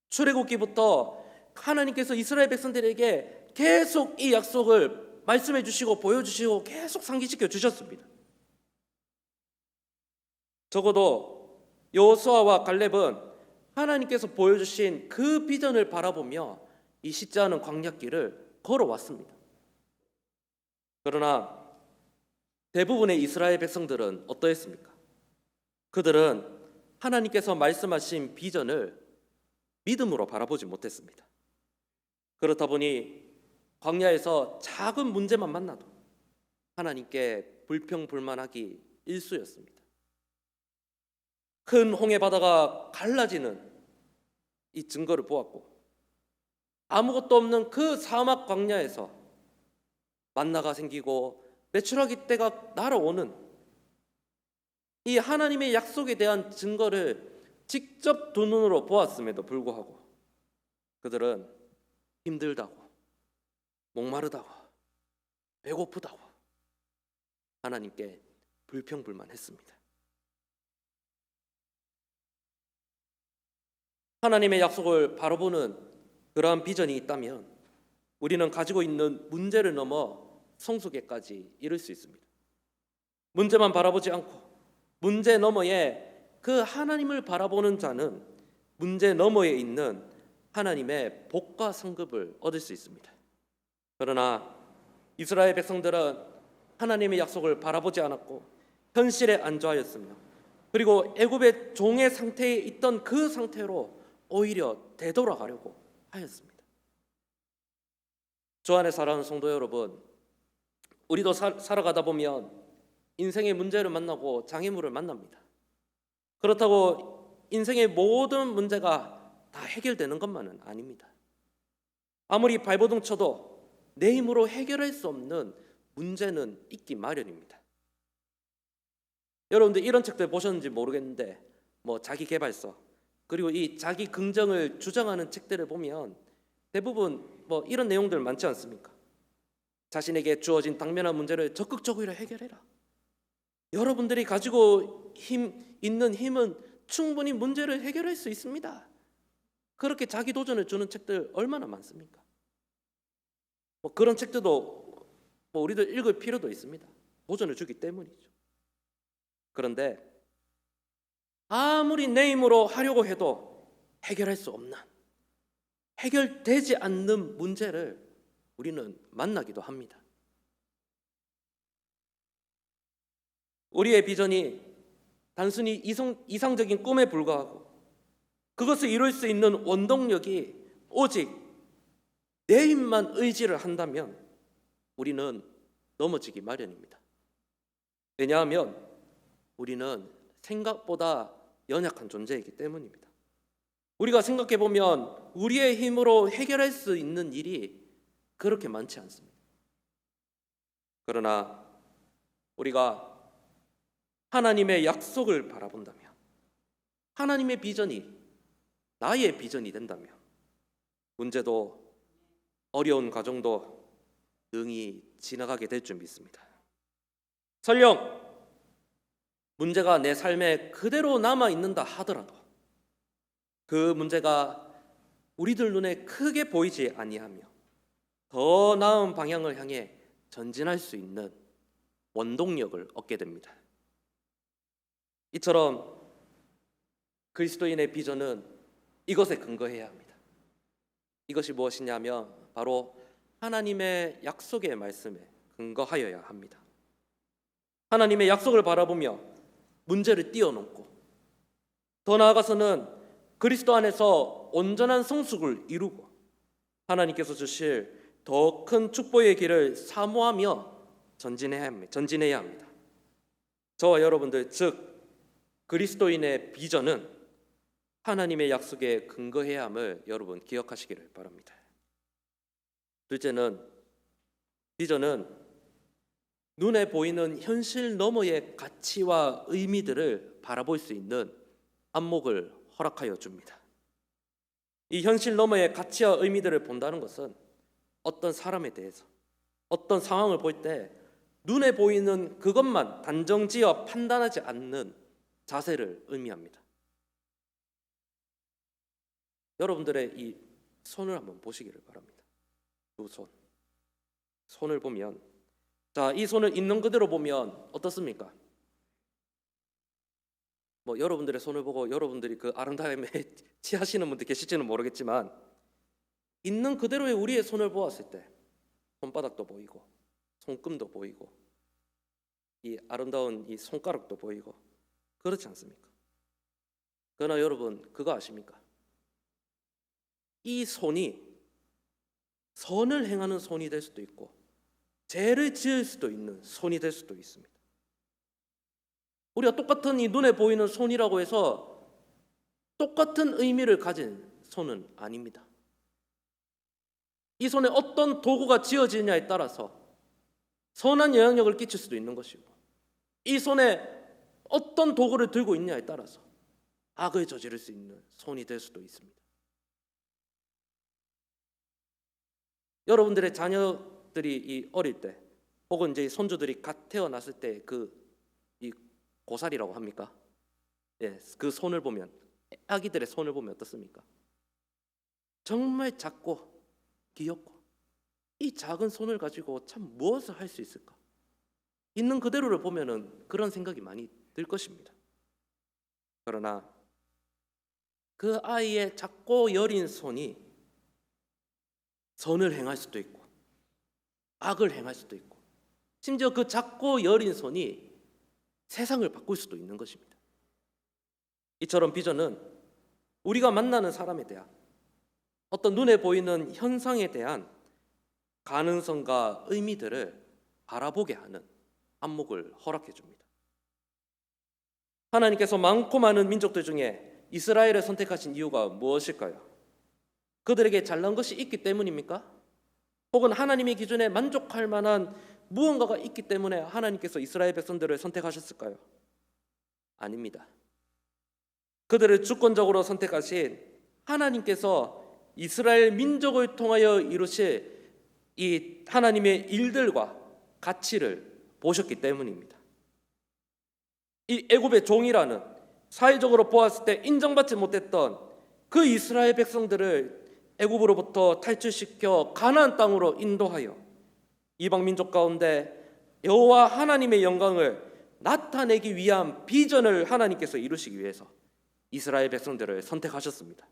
Speaker 2: 출애굽기부터 하나님께서 이스라엘 백성들에게 계속 이 약속을 말씀해 주시고 보여주시고 계속 상기시켜 주셨습니다. 적어도 여호수아와 갈렙은 하나님께서 보여주신 그 비전을 바라보며 이 쉽지 않은 광야길을 걸어왔습니다. 그러나 대부분의 이스라엘 백성들은 어떠했습니까? 그들은 하나님께서 말씀하신 비전을 믿음으로 바라보지 못했습니다. 그렇다 보니 광야에서 작은 문제만 만나도 하나님께 불평불만하기 일쑤였습니다. 큰 홍해 바다가 갈라지는 이 증거를 보았고, 아무것도 없는 그 사막 광야에서 만나가 생기고 메추라기 떼가 날아오는 이 하나님의 약속에 대한 증거를 직접 두 눈으로 보았음에도 불구하고 그들은 힘들다고, 목마르다고, 배고프다고 하나님께 불평불만했습니다. 하나님의 약속을 바라보는 그러한 비전이 있다면 우리는 가지고 있는 문제를 넘어 성숙에까지 이를 수 있습니다. 문제만 바라보지 않고 문제 너머에 그 하나님을 바라보는 자는 문제 너머에 있는 하나님의 복과 상급을 얻을 수 있습니다. 그러나 이스라엘 백성들은 하나님의 약속을 바라보지 않았고 현실에 안주하였으며, 그리고 애굽의 종의 상태에 있던 그 상태로 오히려 되돌아가려고 하였습니다. 주 안에 사랑하는 성도 여러분, 우리도 살아가다 보면 인생의 문제를 만나고 장애물을 만납니다. 그렇다고 인생의 모든 문제가 다 해결되는 것만은 아닙니다. 아무리 발버둥 쳐도 내 힘으로 해결할 수 없는 문제는 있기 마련입니다. 여러분들 이런 책들 보셨는지 모르겠는데 자기 개발서, 그리고 이 자기 긍정을 주장하는 책들을 보면 대부분 이런 내용들 많지 않습니까? 자신에게 주어진 당면한 문제를 적극적으로 해결해라. 여러분들이 가지고 있는 힘은 충분히 문제를 해결할 수 있습니다. 그렇게 자기 도전을 주는 책들 얼마나 많습니까? 그런 책들도 우리도 읽을 필요도 있습니다. 도전을 주기 때문이죠. 그런데 아무리 내 힘으로 하려고 해도 해결할 수 없는, 해결되지 않는 문제를 우리는 만나기도 합니다. 우리의 비전이 단순히 이상적인 꿈에 불과하고 그것을 이룰 수 있는 원동력이 오직 내 힘만 의지를 한다면 우리는 넘어지기 마련입니다. 왜냐하면 우리는 생각보다 연약한 존재이기 때문입니다. 우리가 생각해보면 우리의 힘으로 해결할 수 있는 일이 그렇게 많지 않습니다. 그러나 우리가 하나님의 약속을 바라본다면, 하나님의 비전이 나의 비전이 된다면 문제도 어려운 과정도 능히 지나가게 될 줄 믿습니다. 설령 문제가 내 삶에 그대로 남아있는다 하더라도 그 문제가 우리들 눈에 크게 보이지 아니하며 더 나은 방향을 향해 전진할 수 있는 원동력을 얻게 됩니다. 이처럼 그리스도인의 비전은 이것에 근거해야 합니다. 이것이 무엇이냐면 바로 하나님의 약속의 말씀에 근거하여야 합니다. 하나님의 약속을 바라보며 문제를 뛰어넘고 더 나아가서는 그리스도 안에서 온전한 성숙을 이루고 하나님께서 주실 더 큰 축복의 길을 사모하며 전진해야 합니다. 저와 여러분들, 즉 그리스도인의 비전은 하나님의 약속에 근거해야 함을 여러분 기억하시기를 바랍니다. 둘째는, 비전은 눈에 보이는 현실 너머의 가치와 의미들을 바라볼 수 있는 안목을 허락하여 줍니다. 이 현실 너머의 가치와 의미들을 본다는 것은 어떤 사람에 대해서 어떤 상황을 볼 때 눈에 보이는 그것만 단정지어 판단하지 않는 자세를 의미합니다. 여러분들의 이 손을 한번 보시기를 바랍니다. 두 손을 보면, 자, 이 손을 있는 그대로 보면 어떻습니까? 뭐 여러분들의 손을 보고 여러분들이 그 아름다움에 취하시는 분들 계실지는 모르겠지만, 있는 그대로의 우리의 손을 보았을 때 손바닥도 보이고 손금도 보이고 이 아름다운 이 손가락도 보이고 그렇지 않습니까? 그러나 여러분 그거 아십니까? 이 손이 선을 행하는 손이 될 수도 있고 죄를 지을 수도 있는 손이 될 수도 있습니다. 우리가 똑같은 이 눈에 보이는 손이라고 해서 똑같은 의미를 가진 손은 아닙니다. 이 손에 어떤 도구가 지어지느냐에 따라서 선한 영향력을 끼칠 수도 있는 것이고, 이 손에 어떤 도구를 들고 있느냐에 따라서 악을 저지를 수 있는 손이 될 수도 있습니다. 여러분들의 자녀들이 이 어릴 때 혹은 이제 손주들이 갓 태어났을 때 이 고사리라고 합니까? 예, 그 손을 보면, 아기들의 손을 보면 어떻습니까? 정말 작고 귀엽고 이 작은 손을 가지고 참 무엇을 할 수 있을까? 있는 그대로를 보면은 그런 생각이 많이 들 것입니다. 그러나 그 아이의 작고 여린 손이 선을 행할 수도 있고 악을 행할 수도 있고, 심지어 그 작고 여린 손이 세상을 바꿀 수도 있는 것입니다. 이처럼 비전은 우리가 만나는 사람에 대한 어떤 눈에 보이는 현상에 대한 가능성과 의미들을 바라보게 하는 안목을 허락해 줍니다. 하나님께서 많고 많은 민족들 중에 이스라엘을 선택하신 이유가 무엇일까요? 그들에게 잘난 것이 있기 때문입니까? 혹은 하나님의 기준에 만족할 만한 무언가가 있기 때문에 하나님께서 이스라엘 백성들을 선택하셨을까요? 아닙니다. 그들을 주권적으로 선택하신 하나님께서 이스라엘 민족을 통하여 이루실 이 하나님의 일들과 가치를 보셨기 때문입니다. 이 애굽의 종이라는 사회적으로 보았을 때 인정받지 못했던 그 이스라엘 백성들을 애굽으로부터 탈출시켜 가나안 땅으로 인도하여 이방 민족 가운데 여호와 하나님의 영광을 나타내기 위한 비전을 하나님께서 이루시기 위해서 이스라엘 백성들을 선택하셨습니다.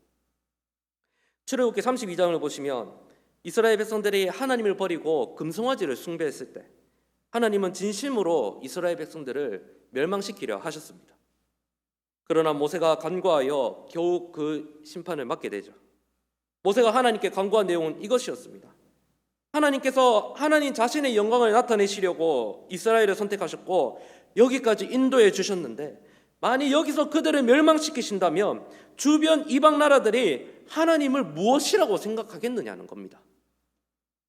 Speaker 2: 출애굽기 32장을 보시면 이스라엘 백성들이 하나님을 버리고 금송아지를 숭배했을 때 하나님은 진심으로 이스라엘 백성들을 멸망시키려 하셨습니다. 그러나 모세가 간구하여 겨우 그 심판을 받게 되죠. 모세가 하나님께 간구한 내용은 이것이었습니다. 하나님께서 하나님 자신의 영광을 나타내시려고 이스라엘을 선택하셨고 여기까지 인도해 주셨는데, 만약 여기서 그들을 멸망시키신다면 주변 이방 나라들이 하나님을 무엇이라고 생각하겠느냐는 겁니다.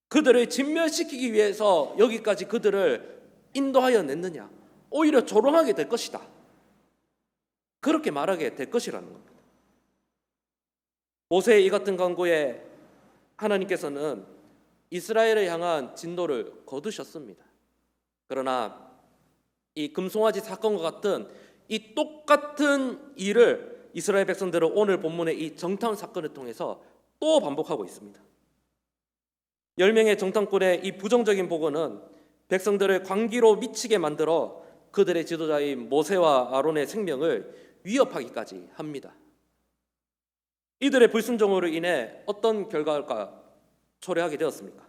Speaker 2: 그들을 진멸시키기 위해서 여기까지 그들을 인도하여 냈느냐, 오히려 조롱하게 될 것이다, 그렇게 말하게 될 것이라는 겁니다. 모세의 이 같은 간구에 하나님께서는 이스라엘을 향한 진노를 거두셨습니다. 그러나 이 금송아지 사건과 같은 이 똑같은 일을 이스라엘 백성들은 오늘 본문의 이 정탐 사건을 통해서 또 반복하고 있습니다. 10명의 정탐꾼의 이 부정적인 보고는 백성들을 광기로 미치게 만들어 그들의 지도자인 모세와 아론의 생명을 위협하기까지 합니다. 이들의 불순종으로 인해 어떤 결과가 초래하게 되었습니까?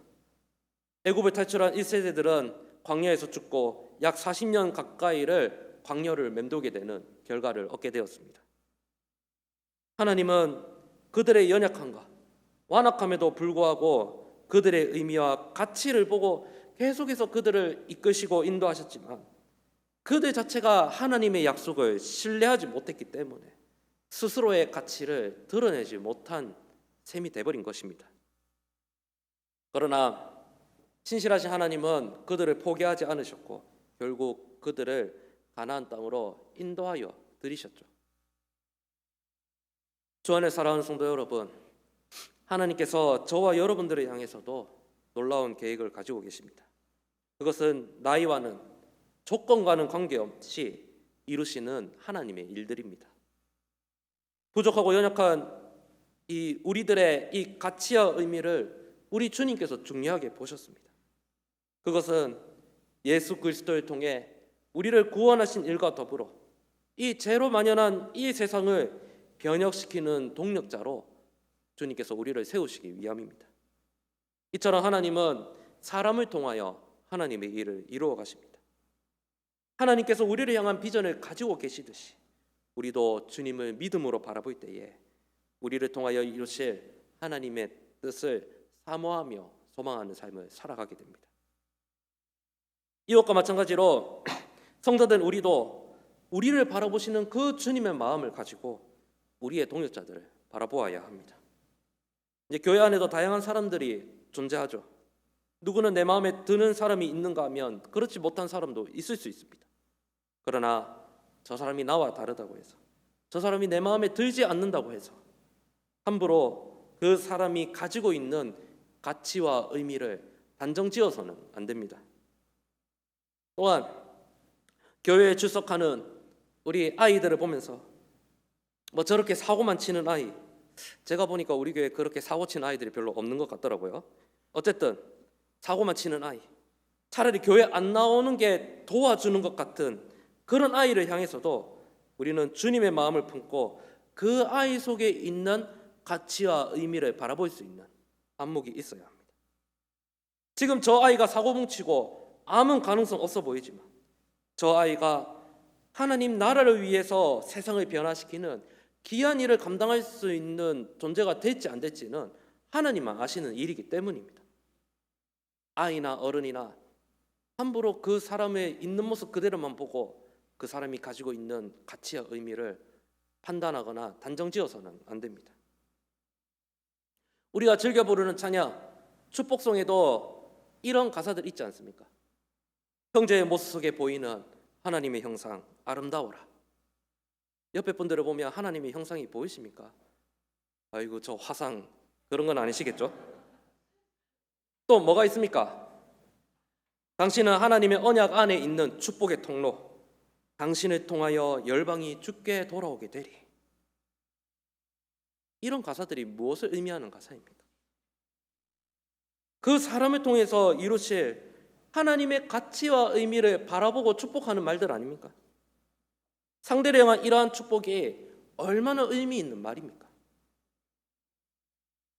Speaker 2: 애굽을 탈출한 1세대들은 광야에서 죽고 약 40년 가까이를 광야를 맴돌게 되는 결과를 얻게 되었습니다. 하나님은 그들의 연약함과 완악함에도 불구하고 그들의 의미와 가치를 보고 계속해서 그들을 이끄시고 인도하셨지만 그들 자체가 하나님의 약속을 신뢰하지 못했기 때문에 스스로의 가치를 드러내지 못한 셈이 돼버린 것입니다. 그러나 신실하신 하나님은 그들을 포기하지 않으셨고 결국 그들을 가나안 땅으로 인도하여 들이셨죠. 주 안에 사랑하는 성도 여러분, 하나님께서 저와 여러분들을 향해서도 놀라운 계획을 가지고 계십니다. 그것은 나이와는 조건과는 관계없이 이루시는 하나님의 일들입니다. 부족하고 연약한 이 우리들의 이 가치와 의미를 우리 주님께서 중요하게 보셨습니다. 그것은 예수 그리스도를 통해 우리를 구원하신 일과 더불어 이 죄로 만연한 이 세상을 변혁시키는 동력자로 주님께서 우리를 세우시기 위함입니다. 이처럼 하나님은 사람을 통하여 하나님의 일을 이루어 가십니다. 하나님께서 우리를 향한 비전을 가지고 계시듯이 우리도 주님을 믿음으로 바라볼 때에 우리를 통하여 이루실 하나님의 뜻을 사모하며 소망하는 삶을 살아가게 됩니다. 이것과 마찬가지로 성도된 우리도 우리를 바라보시는 그 주님의 마음을 가지고 우리의 동역자들을 바라보아야 합니다. 이제 교회 안에도 다양한 사람들이 존재하죠. 누구는 내 마음에 드는 사람이 있는가 하면 그렇지 못한 사람도 있을 수 있습니다. 그러나 저 사람이 나와 다르다고 해서, 저 사람이 내 마음에 들지 않는다고 해서 함부로 그 사람이 가지고 있는 가치와 의미를 단정지어서는 안 됩니다. 또한 교회에 출석하는 우리 아이들을 보면서 뭐 저렇게 사고만 치는 아이, 제가 보니까 우리 교회에 그렇게 사고 치는 아이들이 별로 없는 것 같더라고요. 어쨌든 사고만 치는 아이, 차라리 교회 안 나오는 게 도와주는 것 같은 그런 아이를 향해서도 우리는 주님의 마음을 품고 그 아이 속에 있는 가치와 의미를 바라볼 수 있는 안목이 있어야 합니다. 지금 저 아이가 사고 뭉치고 아무 가능성 없어 보이지만 저 아이가 하나님 나라를 위해서 세상을 변화시키는 귀한 일을 감당할 수 있는 존재가 될지 안 될지는 하나님만 아시는 일이기 때문입니다. 아이나 어른이나 함부로 그 사람의 있는 모습 그대로만 보고 그 사람이 가지고 있는 가치와 의미를 판단하거나 단정지어서는 안 됩니다. 우리가 즐겨 부르는 찬양 축복송에도 이런 가사들 있지 않습니까? 형제의 모습 속에 보이는 하나님의 형상 아름다워라. 옆에 분들을 보면 하나님의 형상이 보이십니까? 아이고 저 화상 그런 건 아니시겠죠? 또 뭐가 있습니까? 당신은 하나님의 언약 안에 있는 축복의 통로, 당신을 통하여 열방이 주께 돌아오게 되리. 이런 가사들이 무엇을 의미하는 가사입니까? 그 사람을 통해서 이루실 하나님의 가치와 의미를 바라보고 축복하는 말들 아닙니까? 상대를 향한 이러한 축복이 얼마나 의미 있는 말입니까?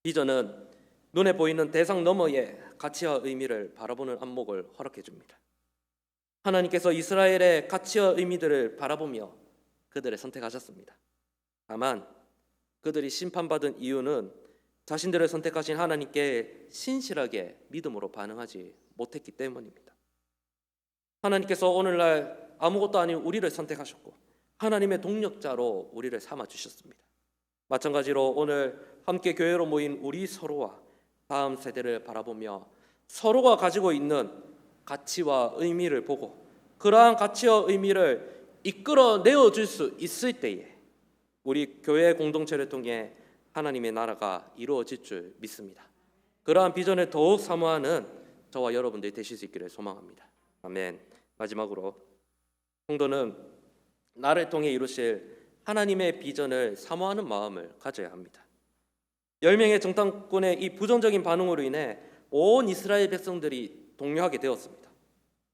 Speaker 2: 비전은 눈에 보이는 대상 너머의 가치와 의미를 바라보는 안목을 허락해 줍니다. 하나님께서 이스라엘의 가치와 의미들을 바라보며 그들을 선택하셨습니다. 다만 그들이 심판받은 이유는 자신들을 선택하신 하나님께 신실하게 믿음으로 반응하지 못했기 때문입니다. 하나님께서 오늘날 아무것도 아닌 우리를 선택하셨고 하나님의 동력자로 우리를 삼아 주셨습니다. 마찬가지로 오늘 함께 교회로 모인 우리 서로와 다음 세대를 바라보며 서로가 가지고 있는 가치와 의미를 보고 그러한 가치와 의미를 이끌어내어 줄 수 있을 때에 우리 교회 공동체를 통해 하나님의 나라가 이루어질 줄 믿습니다. 그러한 비전을 더욱 사모하는 저와 여러분들이 되실 수 있기를 소망합니다. 아멘. 마지막으로 성도는 나를 통해 이루실 하나님의 비전을 사모하는 마음을 가져야 합니다. 10명의 정탐꾼의 이 부정적인 반응으로 인해 온 이스라엘 백성들이 동요하게 되었습니다.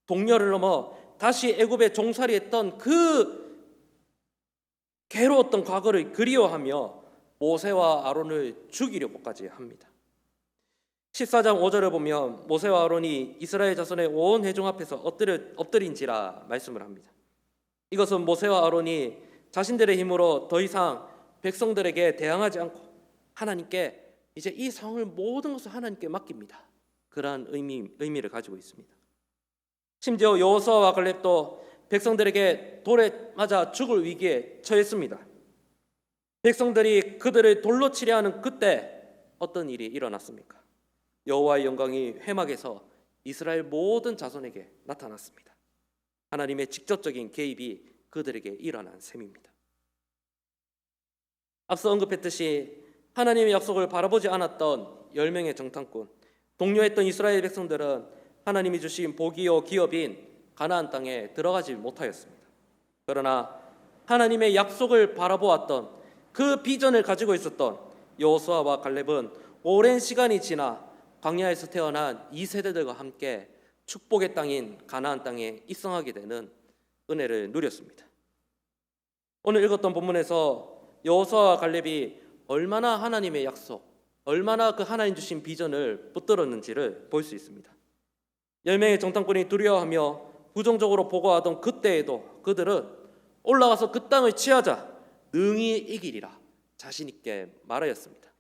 Speaker 2: 동요를 넘어 다시 애굽에 종살이했던 그 괴로웠던 과거를 그리워하며 모세와 아론을 죽이려고까지 합니다. 14장 5절을 보면 모세와 아론이 이스라엘 자손의 온 회중 앞에서 엎드린지라 말씀을 합니다. 이것은 모세와 아론이 자신들의 힘으로 더 이상 백성들에게 대항하지 않고 하나님께 이제 이 상황을 모든 것을 하나님께 맡깁니다. 그러한 의미를 가지고 있습니다. 심지어 여호수아와 갈렙도 백성들에게 돌에 맞아 죽을 위기에 처했습니다. 백성들이 그들을 돌로 치려 하는 그때 어떤 일이 일어났습니까? 여호와의 영광이 회막에서 이스라엘 모든 자손에게 나타났습니다. 하나님의 직접적인 개입이 그들에게 일어난 셈입니다. 앞서 언급했듯이 하나님의 약속을 바라보지 않았던 10명의 정탐꾼, 동료했던 이스라엘 백성들은 하나님이 주신 복이요 기업인 가나안 땅에 들어가지 못하였습니다. 그러나 하나님의 약속을 바라보았던 그 비전을 가지고 있었던 여호수아와 갈렙은 오랜 시간이 지나 광야에서 태어난 이 세대들과 함께 축복의 땅인 가나안 땅에 입성하게 되는 은혜를 누렸습니다. 오늘 읽었던 본문에서 여호수아와 갈렙이 얼마나 하나님의 약속, 얼마나 그 하나님 주신 비전을 붙들었는지를 볼 수 있습니다. 10명의 정탐꾼이 두려워하며 부정적으로 보고하던 그때에도 그들은 올라가서 그 땅을 취하자 능히 이기리라 자신 있게 말하였습니다.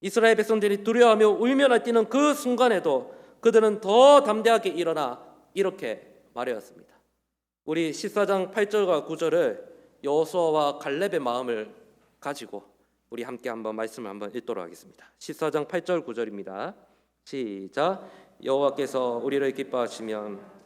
Speaker 2: 이스라엘 백성들이 두려워하며 울며 날뛰는 그 순간에도 그들은 더 담대하게 일어나 이렇게 말하였습니다. 우리 14장 8절과 9절을 여호수아와 갈렙의 마음을 가지고 우리 함께 한번 말씀을 한번 읽도록 하겠습니다. 14장 8절 9절입니다. 시작. 여호와께서 우리를 기뻐하시면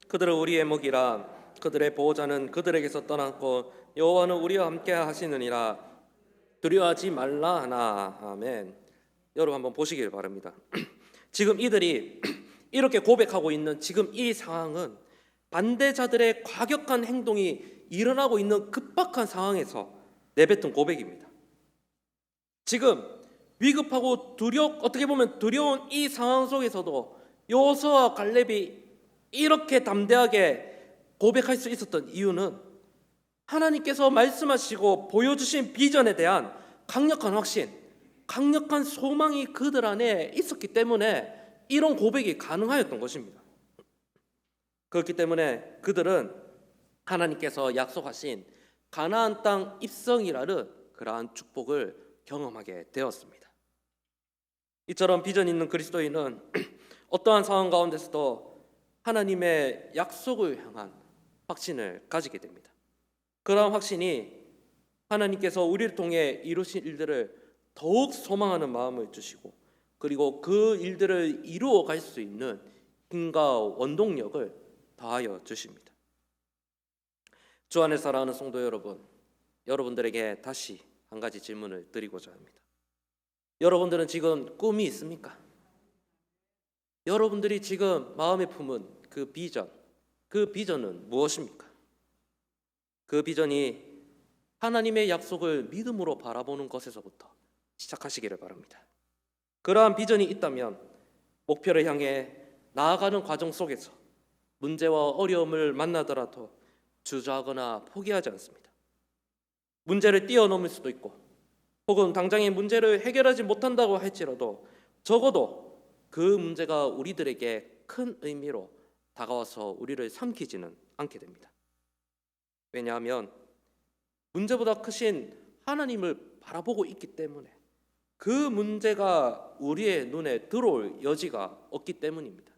Speaker 2: 그들은 우리의 목이라 그들의 보호자는 그들에게서 떠났고 여호와는 우리와 함께 하시느니라 두려워하지 말라 하나. 아멘. 여러분 한번 보시길 바랍니다. 지금 이들이 이렇게 고백하고 있는 지금 이 상황은 반대자들의 과격한 행동이 일어나고 있는 급박한 상황에서 내뱉은 고백입니다. 지금 위급하고 어떻게 보면 두려운 이 상황 속에서도 여호수아와 갈렙이 이렇게 담대하게 고백할 수 있었던 이유는 하나님께서 말씀하시고 보여주신 비전에 대한 강력한 확신, 강력한 소망이 그들 안에 있었기 때문에 이런 고백이 가능하였던 것입니다. 그렇기 때문에 그들은 하나님께서 약속하신 가나안 땅 입성이라는 그러한 축복을 경험하게 되었습니다. 이처럼 비전 있는 그리스도인은 어떠한 상황 가운데서도 하나님의 약속을 향한 확신을 가지게 됩니다. 그러한 확신이 하나님께서 우리를 통해 이루신 일들을 더욱 소망하는 마음을 주시고 그리고 그 일들을 이루어 갈 수 있는 힘과 원동력을 더하여 주십니다. 주 안에 사랑하는 성도 여러분, 여러분들에게 다시 한 가지 질문을 드리고자 합니다. 여러분들은 지금 꿈이 있습니까? 여러분들이 지금 마음에 품은 그 비전은 무엇입니까? 그 비전이 하나님의 약속을 믿음으로 바라보는 것에서부터 시작하시기를 바랍니다. 그러한 비전이 있다면 목표를 향해 나아가는 과정 속에서 문제와 어려움을 만나더라도 주저하거나 포기하지 않습니다. 문제를 뛰어넘을 수도 있고 혹은 당장의 문제를 해결하지 못한다고 할지라도 적어도 그 문제가 우리들에게 큰 의미로 다가와서 우리를 삼키지는 않게 됩니다. 왜냐하면 문제보다 크신 하나님을 바라보고 있기 때문에 그 문제가 우리의 눈에 들어올 여지가 없기 때문입니다.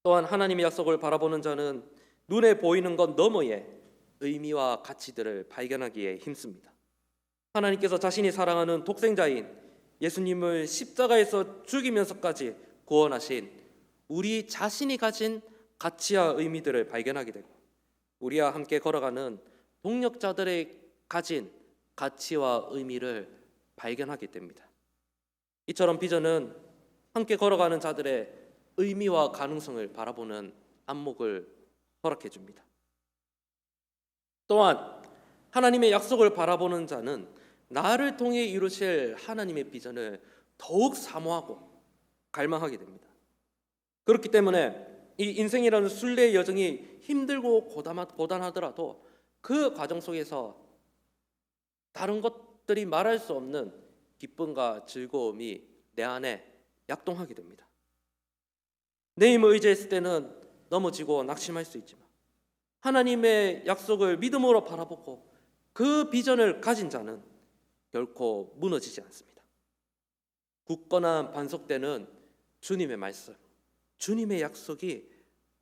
Speaker 2: 또한 하나님의 약속을 바라보는 자는 눈에 보이는 것 너머의 의미와 가치들을 발견하기에 힘씁니다. 하나님께서 자신이 사랑하는 독생자인 예수님을 십자가에서 죽이면서까지 구원하신 우리 자신이 가진 가치와 의미들을 발견하게 되고 우리와 함께 걸어가는 동력자들의 가진 가치와 의미를 발견하게 됩니다. 이처럼 비전은 함께 걸어가는 자들의 의미와 가능성을 바라보는 안목을 허락해 줍니다. 또한 하나님의 약속을 바라보는 자는 나를 통해 이루실 하나님의 비전을 더욱 사모하고 갈망하게 됩니다. 그렇기 때문에 이 인생이라는 순례의 여정이 힘들고 고단하더라도 그 과정 속에서 다른 것들이 말할 수 없는 기쁨과 즐거움이 내 안에 약동하게 됩니다. 내 힘을 의지했을 때는 넘어지고 낙심할 수 있지만 하나님의 약속을 믿음으로 바라보고 그 비전을 가진 자는 결코 무너지지 않습니다. 굳건한 반석되는 주님의 말씀, 주님의 약속이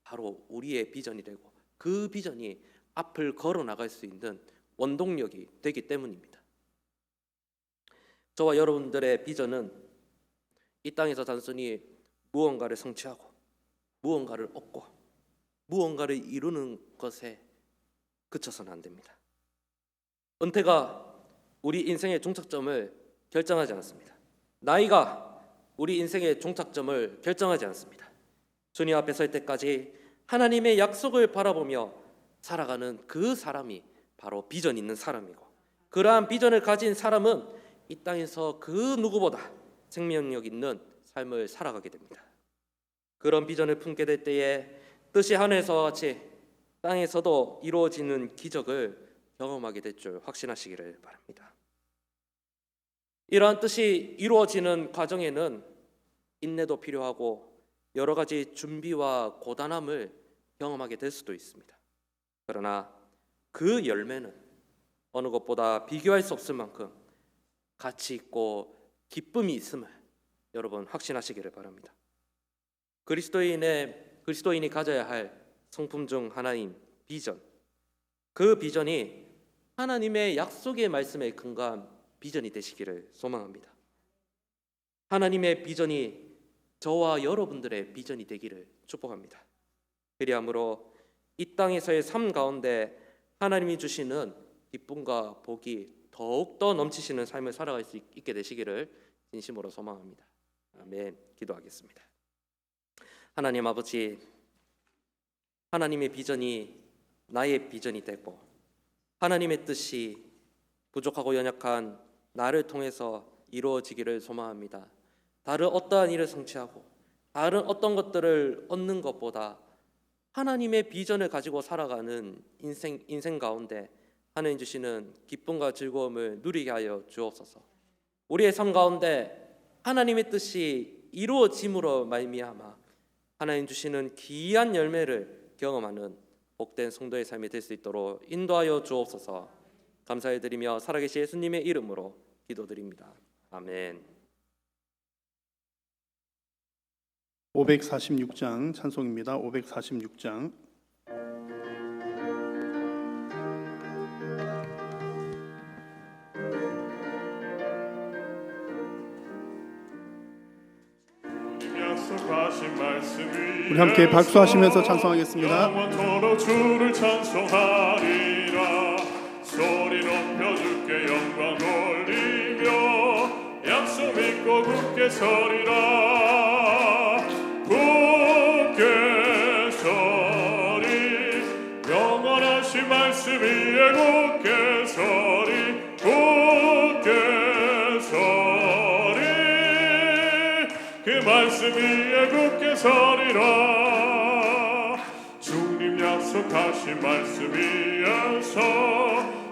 Speaker 2: 바로 우리의 비전이 되고 그 비전이 앞을 걸어 나갈 수 있는 원동력이 되기 때문입니다. 저와 여러분들의 비전은 이 땅에서 단순히 무언가를 성취하고 무언가를 얻고 무언가를 이루는 것에 그쳐서는 안 됩니다. 은퇴가 우리 인생의 종착점을 결정하지 않습니다. 나이가 우리 인생의 종착점을 결정하지 않습니다. 주님 앞에 설 때까지 하나님의 약속을 바라보며 살아가는 그 사람이 바로 비전 있는 사람이고, 그러한 비전을 가진 사람은 이 땅에서 그 누구보다 생명력 있는 삶을 살아가게 됩니다. 그런 비전을 품게 될 때에 뜻이 하늘에서와 같이 땅에서도 이루어지는 기적을 경험하게 될 줄 확신하시기를 바랍니다. 이러한 뜻이 이루어지는 과정에는 인내도 필요하고 여러 가지 준비와 고단함을 경험하게 될 수도 있습니다. 그러나 그 열매는 어느 것보다 비교할 수 없을 만큼 가치 있고 기쁨이 있음을 여러분 확신하시기를 바랍니다. 그리스도인이 가져야 할 성품 중 하나인 비전, 그 비전이 하나님의 약속의 말씀에 근거한 비전이 되시기를 소망합니다. 하나님의 비전이 저와 여러분들의 비전이 되기를 축복합니다. 그리함으로 이 땅에서의 삶 가운데 하나님이 주시는 기쁨과 복이 더욱더 넘치시는 삶을 살아갈 수 있게 되시기를 진심으로 소망합니다. 아멘. 기도하겠습니다. 하나님 아버지, 하나님의 비전이 나의 비전이 되고 하나님의 뜻이 부족하고 연약한 나를 통해서 이루어지기를 소망합니다. 다른 어떠한 일을 성취하고 다른 어떤 것들을 얻는 것보다 하나님의 비전을 가지고 살아가는 인생 가운데 하나님 주시는 기쁨과 즐거움을 누리게 하여 주옵소서. 우리의 삶 가운데 하나님의 뜻이 이루어짐으로 말미암아 하나님 주시는 귀한 열매를 경험하는 복된 성도의 삶이 될 수 있도록 인도하여 주옵소서. 감사해드리며 살아계신 예수님의 이름으로 기도드립니다. 아멘.
Speaker 3: 546장 찬송입니다. 546장. 우리 함께 박수하시면서 찬송하겠습니다.
Speaker 4: 영원토록 주를 찬송하리라. 소리 높여 주께 영광 돌리며 약속 믿고 굳게 서리라. 굳게 서리. 영원하신 말씀 위에 굳게 서리. 굳게 서리. 그 말씀 위에 굳게 서리라. 주님 약속하신 말씀 위에서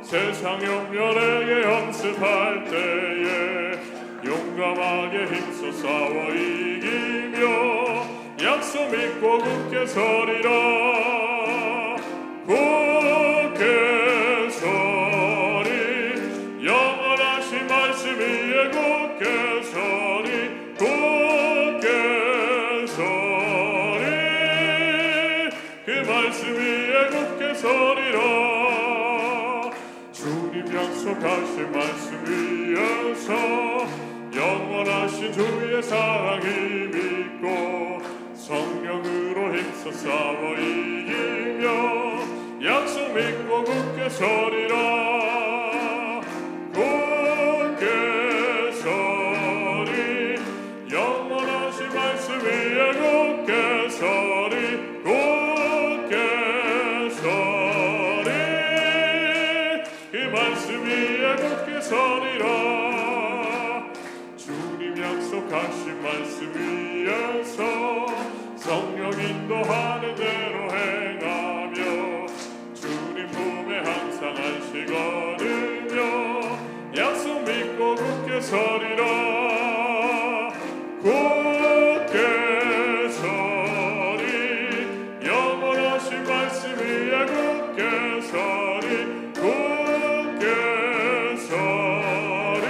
Speaker 4: 세상 영면에게 연습할 때에 용감하게 힘써 싸워 이기며 약속 믿고 굳게 서리라. 굳게 서리. 영원하신 말씀 위에 굳게 서리. 굳게 서리. 그 말씀 위에 굳게 서리라. 주님 약속하신 말씀 위에서 영원하신 주의 사랑이 믿고 성령으로 힘써 싸워 이기며 약속 믿고 굳게 서리라. 굳게 서리. 영원하신 말씀 위에 굳게 서리. 굳게 서리. 그 말씀 위에 굳게 서리라. 주님 약속하신 말씀 위에서 성령 인도하는 대로 행하며 주님 품에 항상 안식거리며 약속 믿고 굳게 서리라. 굳게 서리. 영원하신 말씀 위에 굳게 서리. 굳게 서리.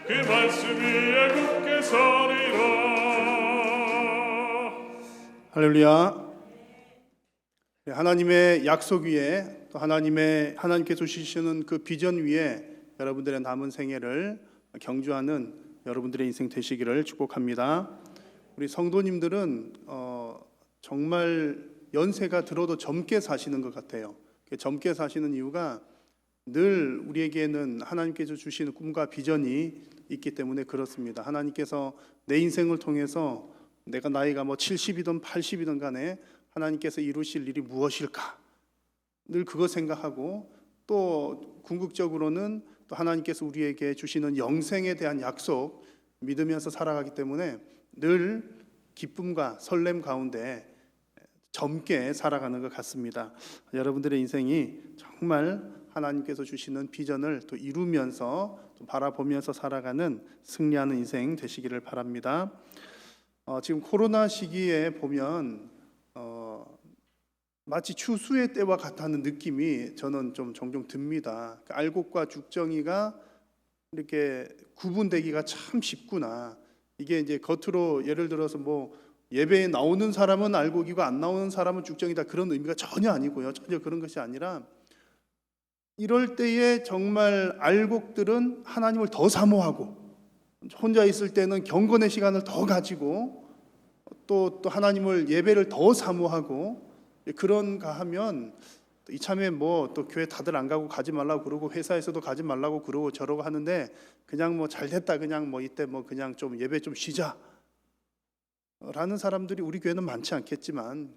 Speaker 4: 그 말씀 위에 굳게 서리라.
Speaker 3: 할렐루야. 하나님의 약속 위에 또 하나님께서 주시는 그 비전 위에 여러분들의 남은 생애를 경주하는 여러분들의 인생 되시기를 축복합니다. 우리 성도님들은 정말 연세가 들어도 젊게 사시는 것 같아요. 젊게 사시는 이유가 늘 우리에게는 하나님께서 주시는 꿈과 비전이 있기 때문에 그렇습니다. 하나님께서 내 인생을 통해서 내가 나이가 뭐 70이든 80이든 간에 하나님께서 이루실 일이 무엇일까? 늘 그거 생각하고 또 궁극적으로는 또 하나님께서 우리에게 주시는 영생에 대한 약속 믿으면서 살아가기 때문에 늘 기쁨과 설렘 가운데 젊게 살아가는 것 같습니다. 여러분들의 인생이 정말 하나님께서 주시는 비전을 또 이루면서 또 바라보면서 살아가는 승리하는 인생 되시기를 바랍니다. 지금 코로나 시기에 보면 마치 추수의 때와 같다는 느낌이 저는 좀 종종 듭니다. 알곡과 죽정이가 이렇게 구분되기가 참 쉽구나. 이게 이제 겉으로 예를 들어서 뭐 예배에 나오는 사람은 알곡이고 안 나오는 사람은 죽정이다, 그런 의미가 전혀 아니고요. 전혀 그런 것이 아니라 이럴 때에 정말 알곡들은 하나님을 더 사모하고 혼자 있을 때는 경건의 시간을 더 가지고 또 하나님을 예배를 더 사모하고 그런가 하면 이참에 뭐 또 교회 다들 안 가고 가지 말라고 그러고 회사에서도 가지 말라고 그러고 저러고 하는데 그냥 뭐 잘됐다, 그냥 뭐 이때 뭐 그냥 좀 예배 좀 쉬자 라는 사람들이 우리 교회는 많지 않겠지만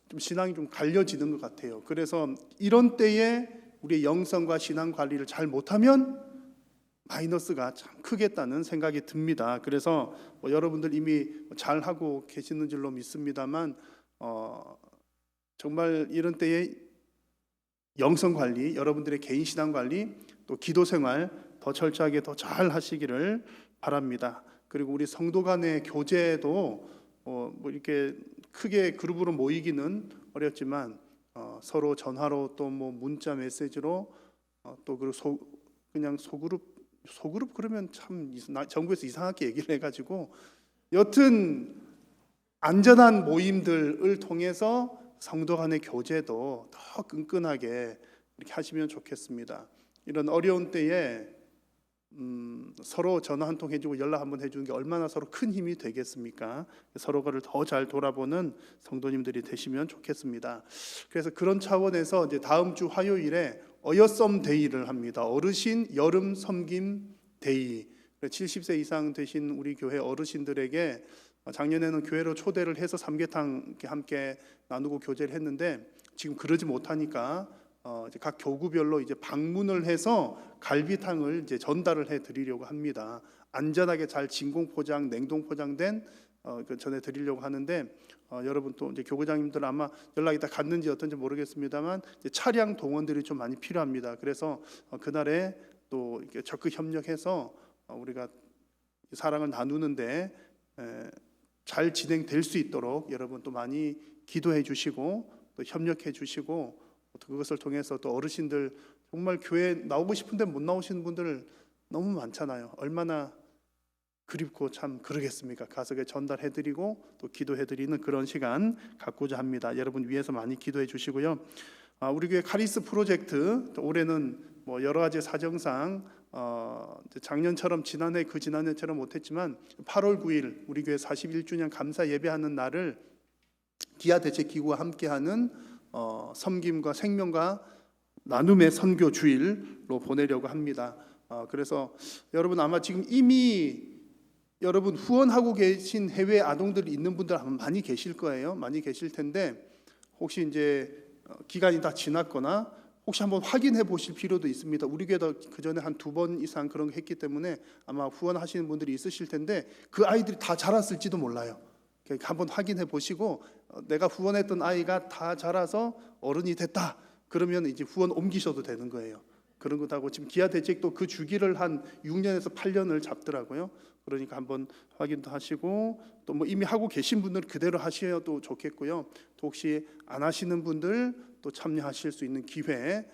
Speaker 3: 좀 신앙이 좀 갈려지는 것 같아요. 그래서 이런 때에 우리의 영성과 신앙 관리를 잘 못하면 마이너스가 참 크겠다는 생각이 듭니다. 그래서 뭐 여러분들 이미 잘 하고 계시는 줄로 믿습니다만 정말 이런 때에 영성 관리, 여러분들의 개인 신앙 관리, 또 기도 생활 더 철저하게 더 잘 하시기를 바랍니다. 그리고 우리 성도 간의 교제도 뭐 이렇게 크게 그룹으로 모이기는 어렵지만 서로 전화로 또 뭐 문자 메시지로 또 그리고 그냥 소그룹 그러면 참 정부에서 이상하게 얘기를 해가지고 여튼 안전한 모임들을 통해서 성도 간의 교제도 더 끈끈하게 이렇게 하시면 좋겠습니다. 이런 어려운 때에 서로 전화 한 통 해주고 연락 한번 해주는 게 얼마나 서로 큰 힘이 되겠습니까? 서로를 더 잘 돌아보는 성도님들이 되시면 좋겠습니다. 그래서 그런 차원에서 이제 다음 주 화요일에 어여썸 데이를 합니다. 어르신 여름 섬김 데이. 70세 이상 되신 우리 교회 어르신들에게 작년에는 교회로 초대를 해서 삼계탕 함께 나누고 교제를 했는데 지금 그러지 못하니까 이제 각 교구별로 이제 방문을 해서 갈비탕을 이제 전달을 해 드리려고 합니다. 안전하게 잘 진공 포장, 냉동 포장된 전해 드리려고 하는데 여러분 또 이제 교구장님들 아마 연락이 다 갔는지 어떤지 모르겠습니다만 이제 차량 동원들이 좀 많이 필요합니다. 그래서 그날에 또 이렇게 적극 협력해서 우리가 사랑을 나누는데 잘 진행될 수 있도록 여러분 또 많이 기도해 주시고 또 협력해 주시고 또 그것을 통해서 또 어르신들 정말 교회 나오고 싶은데 못 나오시는 분들 너무 많잖아요. 얼마나 그립고 참 그러겠습니까? 가서 전달해 드리고 또 기도해 드리는 그런 시간 갖고자 합니다. 여러분 위해서 많이 기도해 주시고요. 우리 교회 카리스 프로젝트 또 올해는 뭐 여러 가지 사정상 작년처럼 지난해 그 지난해처럼 못했지만 8월 9일 우리 교회 41주년 감사 예배하는 날을 기아 대책기구와 함께하는 섬김과 생명과 나눔의 선교 주일로 보내려고 합니다. 그래서 여러분 아마 지금 이미 여러분 후원하고 계신 해외 아동들이 있는 분들 아마 많이 계실 거예요. 많이 계실 텐데 혹시 이제 기간이 다 지났거나 혹시 한번 확인해 보실 필요도 있습니다. 우리 교회도 그 전에 한 2번 이상 그런 거 했기 때문에 아마 후원하시는 분들이 있으실 텐데 그 아이들이 다 자랐을지도 몰라요. 그러니까 한번 확인해 보시고 내가 후원했던 아이가 다 자라서 어른이 됐다. 그러면 이제 후원 옮기셔도 되는 거예요. 그런 것도 하고 지금 기아 대책도 그 주기를 한 6년에서 8년을 잡더라고요. 그러니까 한번 확인도 하시고 또 뭐 이미 하고 계신 분들은 그대로 하셔도 좋겠고요. 또 혹시 안 하시는 분들 또 참여하실 수 있는 기회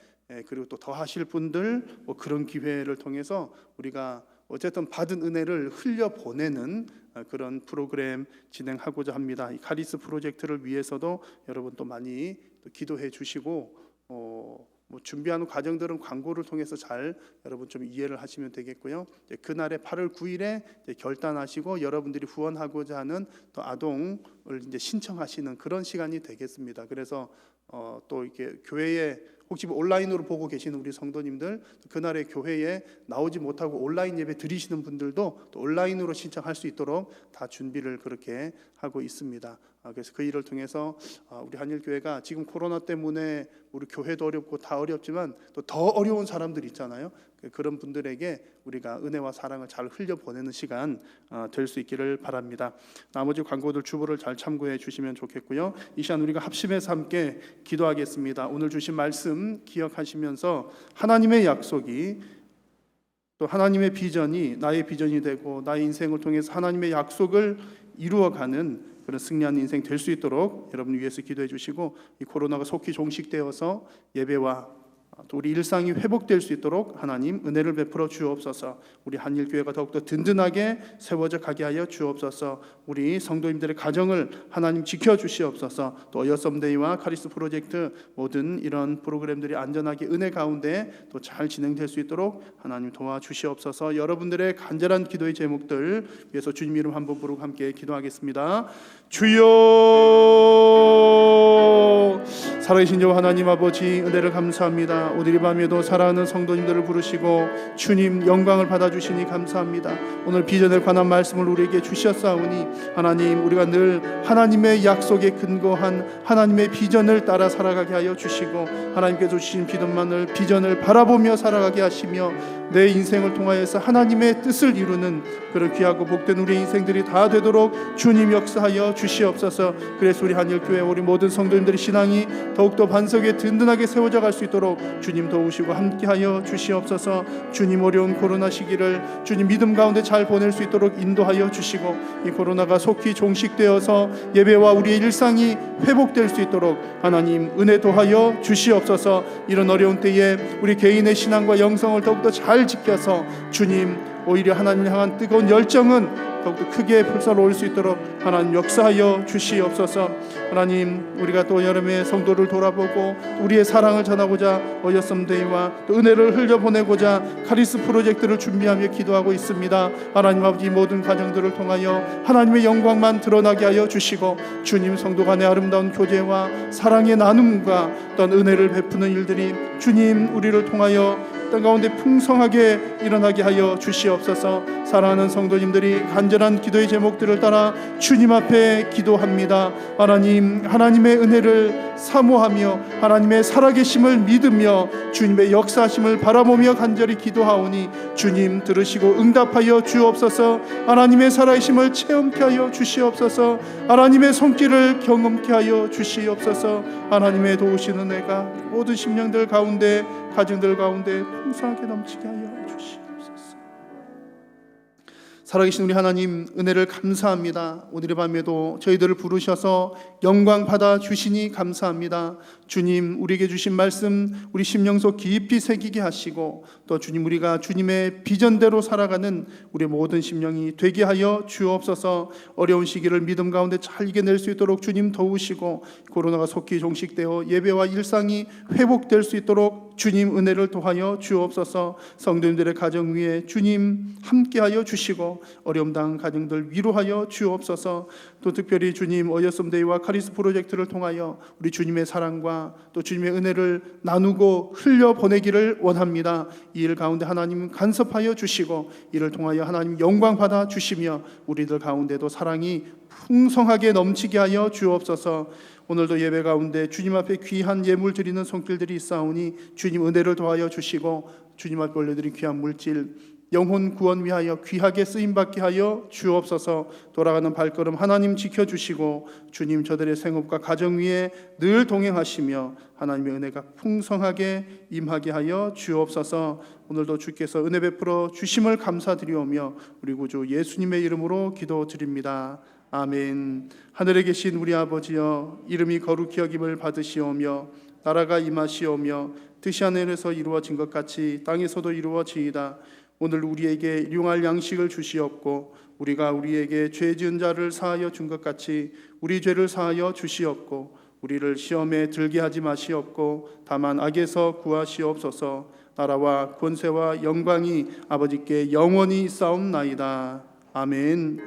Speaker 3: 그리고 또 더 하실 분들 뭐 그런 기회를 통해서 우리가 어쨌든 받은 은혜를 흘려 보내는 그런 프로그램 진행하고자 합니다. 이 카리스 프로젝트를 위해서도 여러분 또 많이 또 기도해 주시고 뭐 준비하는 과정들은 광고를 통해서 잘 여러분 좀 이해를 하시면 되겠고요. 이제 그날에 8월 9일에 이제 결단하시고 여러분들이 후원하고자 하는 또 아동을 이제 신청하시는 그런 시간이 되겠습니다. 그래서 또 이렇게 교회에 혹시 온라인으로 보고 계시는 우리 성도님들, 그날에 교회에 나오지 못하고 온라인 예배 드리시는 분들도 또 온라인으로 신청할 수 있도록 다 준비를 그렇게 하고 있습니다. 그래서 그 일을 통해서 우리 한일교회가 지금 코로나 때문에 우리 교회도 어렵고 다 어렵지만 또 더 어려운 사람들 있잖아요. 그런 분들에게 우리가 은혜와 사랑을 잘 흘려보내는 시간 될 수 있기를 바랍니다. 나머지 광고들 주보를 잘 참고해 주시면 좋겠고요. 이 시간 우리가 합심해서 함께 기도하겠습니다. 오늘 주신 말씀 기억하시면서 하나님의 약속이 또 하나님의 비전이 나의 비전이 되고 나의 인생을 통해서 하나님의 약속을 이루어가는 그런 승리하는 인생 될 수 있도록 여러분 위해서 기도해 주시고, 이 코로나가 속히 종식되어서 예배와 또 우리 일상이 회복될 수 있도록 하나님 은혜를 베풀어 주옵소서. 우리 한일교회가 더욱더 든든하게 세워져 가게 하여 주옵소서. 우리 성도님들의 가정을 하나님 지켜주시옵소서. 또 어여썸데이와 카리스 프로젝트 모든 이런 프로그램들이 안전하게 은혜 가운데 또 잘 진행될 수 있도록 하나님 도와주시옵소서. 여러분들의 간절한 기도의 제목들 위해서 주님 이름 한번 부르고 함께 기도하겠습니다. 주여, 살아계신 여호와 하나님 아버지, 은혜를 감사합니다. 오늘 이 밤에도 사랑하는 성도님들을 부르시고 주님 영광을 받아주시니 감사합니다. 오늘 비전에 관한 말씀을 우리에게 주셨사오니 하나님, 우리가 늘 하나님의 약속에 근거한 하나님의 비전을 따라 살아가게 하여 주시고, 하나님께서 주신 비전을 바라보며 살아가게 하시며 내 인생을 통하여서 하나님의 뜻을 이루는 그런 귀하고 복된 우리 인생들이 다 되도록 주님 역사하여 주시옵소서. 그래서 우리 한일교회 우리 모든 성도님들의 신앙이 더욱더 반석에 든든하게 세워져 갈 수 있도록 주님 도우시고 함께하여 주시옵소서. 주님, 어려운 코로나 시기를 주님 믿음 가운데 잘 보낼 수 있도록 인도하여 주시고, 이 코로나가 속히 종식되어서 예배와 우리의 일상이 회복될 수 있도록 하나님 은혜 도하여 주시옵소서. 이런 어려운 때에 우리 개인의 신앙과 영성을 더욱더 잘 지켜서 주님 오히려 하나님을 향한 뜨거운 열정은 더욱더 크게 불살올 수 있도록 하나님 역사하여 주시옵소서. 하나님, 우리가 또 여름에 성도를 돌아보고 우리의 사랑을 전하고자 어여썸데이와 또 은혜를 흘려보내고자 카리스 프로젝트를 준비하며 기도하고 있습니다. 하나님 아버지, 모든 가정들을 통하여 하나님의 영광만 드러나게 하여 주시고 주님 성도 간의 아름다운 교제와 사랑의 나눔과 또한 은혜를 베푸는 일들이 주님 우리를 통하여 땅 가운데 풍성하게 일어나게 하여 주시옵소서. 사랑하는 성도님들이 간절한 기도의 제목들을 따라 주님 앞에 기도합니다. 하나님, 하나님의 은혜를 사모하며 하나님의 살아계심을 믿으며 주님의 역사하심을 바라보며 간절히 기도하오니 주님 들으시고 응답하여 주옵소서. 하나님의 살아계심을 체험케 하여 주시옵소서. 하나님의 손길을 경험케 하여 주시옵소서. 하나님의 도우시는 은혜가 모든 심령들 가운데, 가정들 가운데 풍성하게 넘치게 하여 주시옵소서. 살아계신 우리 하나님, 은혜를 감사합니다. 오늘의 밤에도 저희들을 부르셔서 영광 받아 주시니 감사합니다. 주님, 우리에게 주신 말씀 우리 심령 속 깊이 새기게 하시고, 또 주님, 우리가 주님의 비전대로 살아가는 우리 모든 심령이 되게 하여 주옵소서. 어려운 시기를 믿음 가운데 잘 이겨낼 수 있도록 주님 도우시고, 코로나가 속히 종식되어 예배와 일상이 회복될 수 있도록 주님 은혜를 도하여 주옵소서. 성도님들의 가정 위에 주님 함께하여 주시고 어려움 당한 가정들 위로하여 주옵소서. 또 특별히 주님 어여썸데이와 카리스 프로젝트를 통하여 우리 주님의 사랑과 또 주님의 은혜를 나누고 흘려보내기를 원합니다. 이 일 가운데 하나님 간섭하여 주시고 이를 통하여 하나님 영광 받아 주시며 우리들 가운데도 사랑이 풍성하게 넘치게 하여 주옵소서. 오늘도 예배 가운데 주님 앞에 귀한 예물 드리는 손길들이 있사오니 주님 은혜를 도하여 주시고 주님 앞에 올려드린 귀한 물질 영혼 구원 위하여 귀하게 쓰임받게 하여 주옵소서. 돌아가는 발걸음 하나님 지켜주시고 주님 저들의 생업과 가정 위에 늘 동행하시며 하나님의 은혜가 풍성하게 임하게 하여 주옵소서. 오늘도 주께서 은혜 베풀어 주심을 감사드리오며 우리 구주 예수님의 이름으로 기도드립니다. 아멘. 하늘에 계신 우리 아버지여, 이름이 거룩히 여김을 받으시오며 나라가 임하시오며 뜻이 하늘에서 이루어진 것 같이 땅에서도 이루어지이다. 오늘 우리에게 일용할 양식을 주시옵고 우리가 우리에게 죄 지은 자를 사하여 준 것 같이 우리 죄를 사하여 주시옵고 우리를 시험에 들게 하지 마시옵고 다만 악에서 구하시옵소서. 나라와 권세와 영광이 아버지께 영원히 있사옵나이다. 아멘.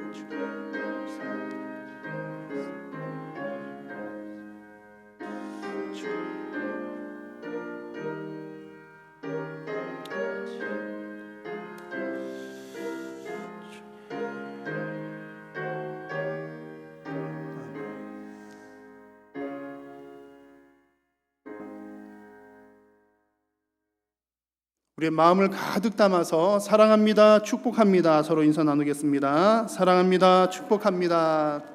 Speaker 3: 우리의 마음을 가득 담아서 사랑합니다, 축복합니다 서로 인사 나누겠습니다. 사랑합니다, 축복합니다.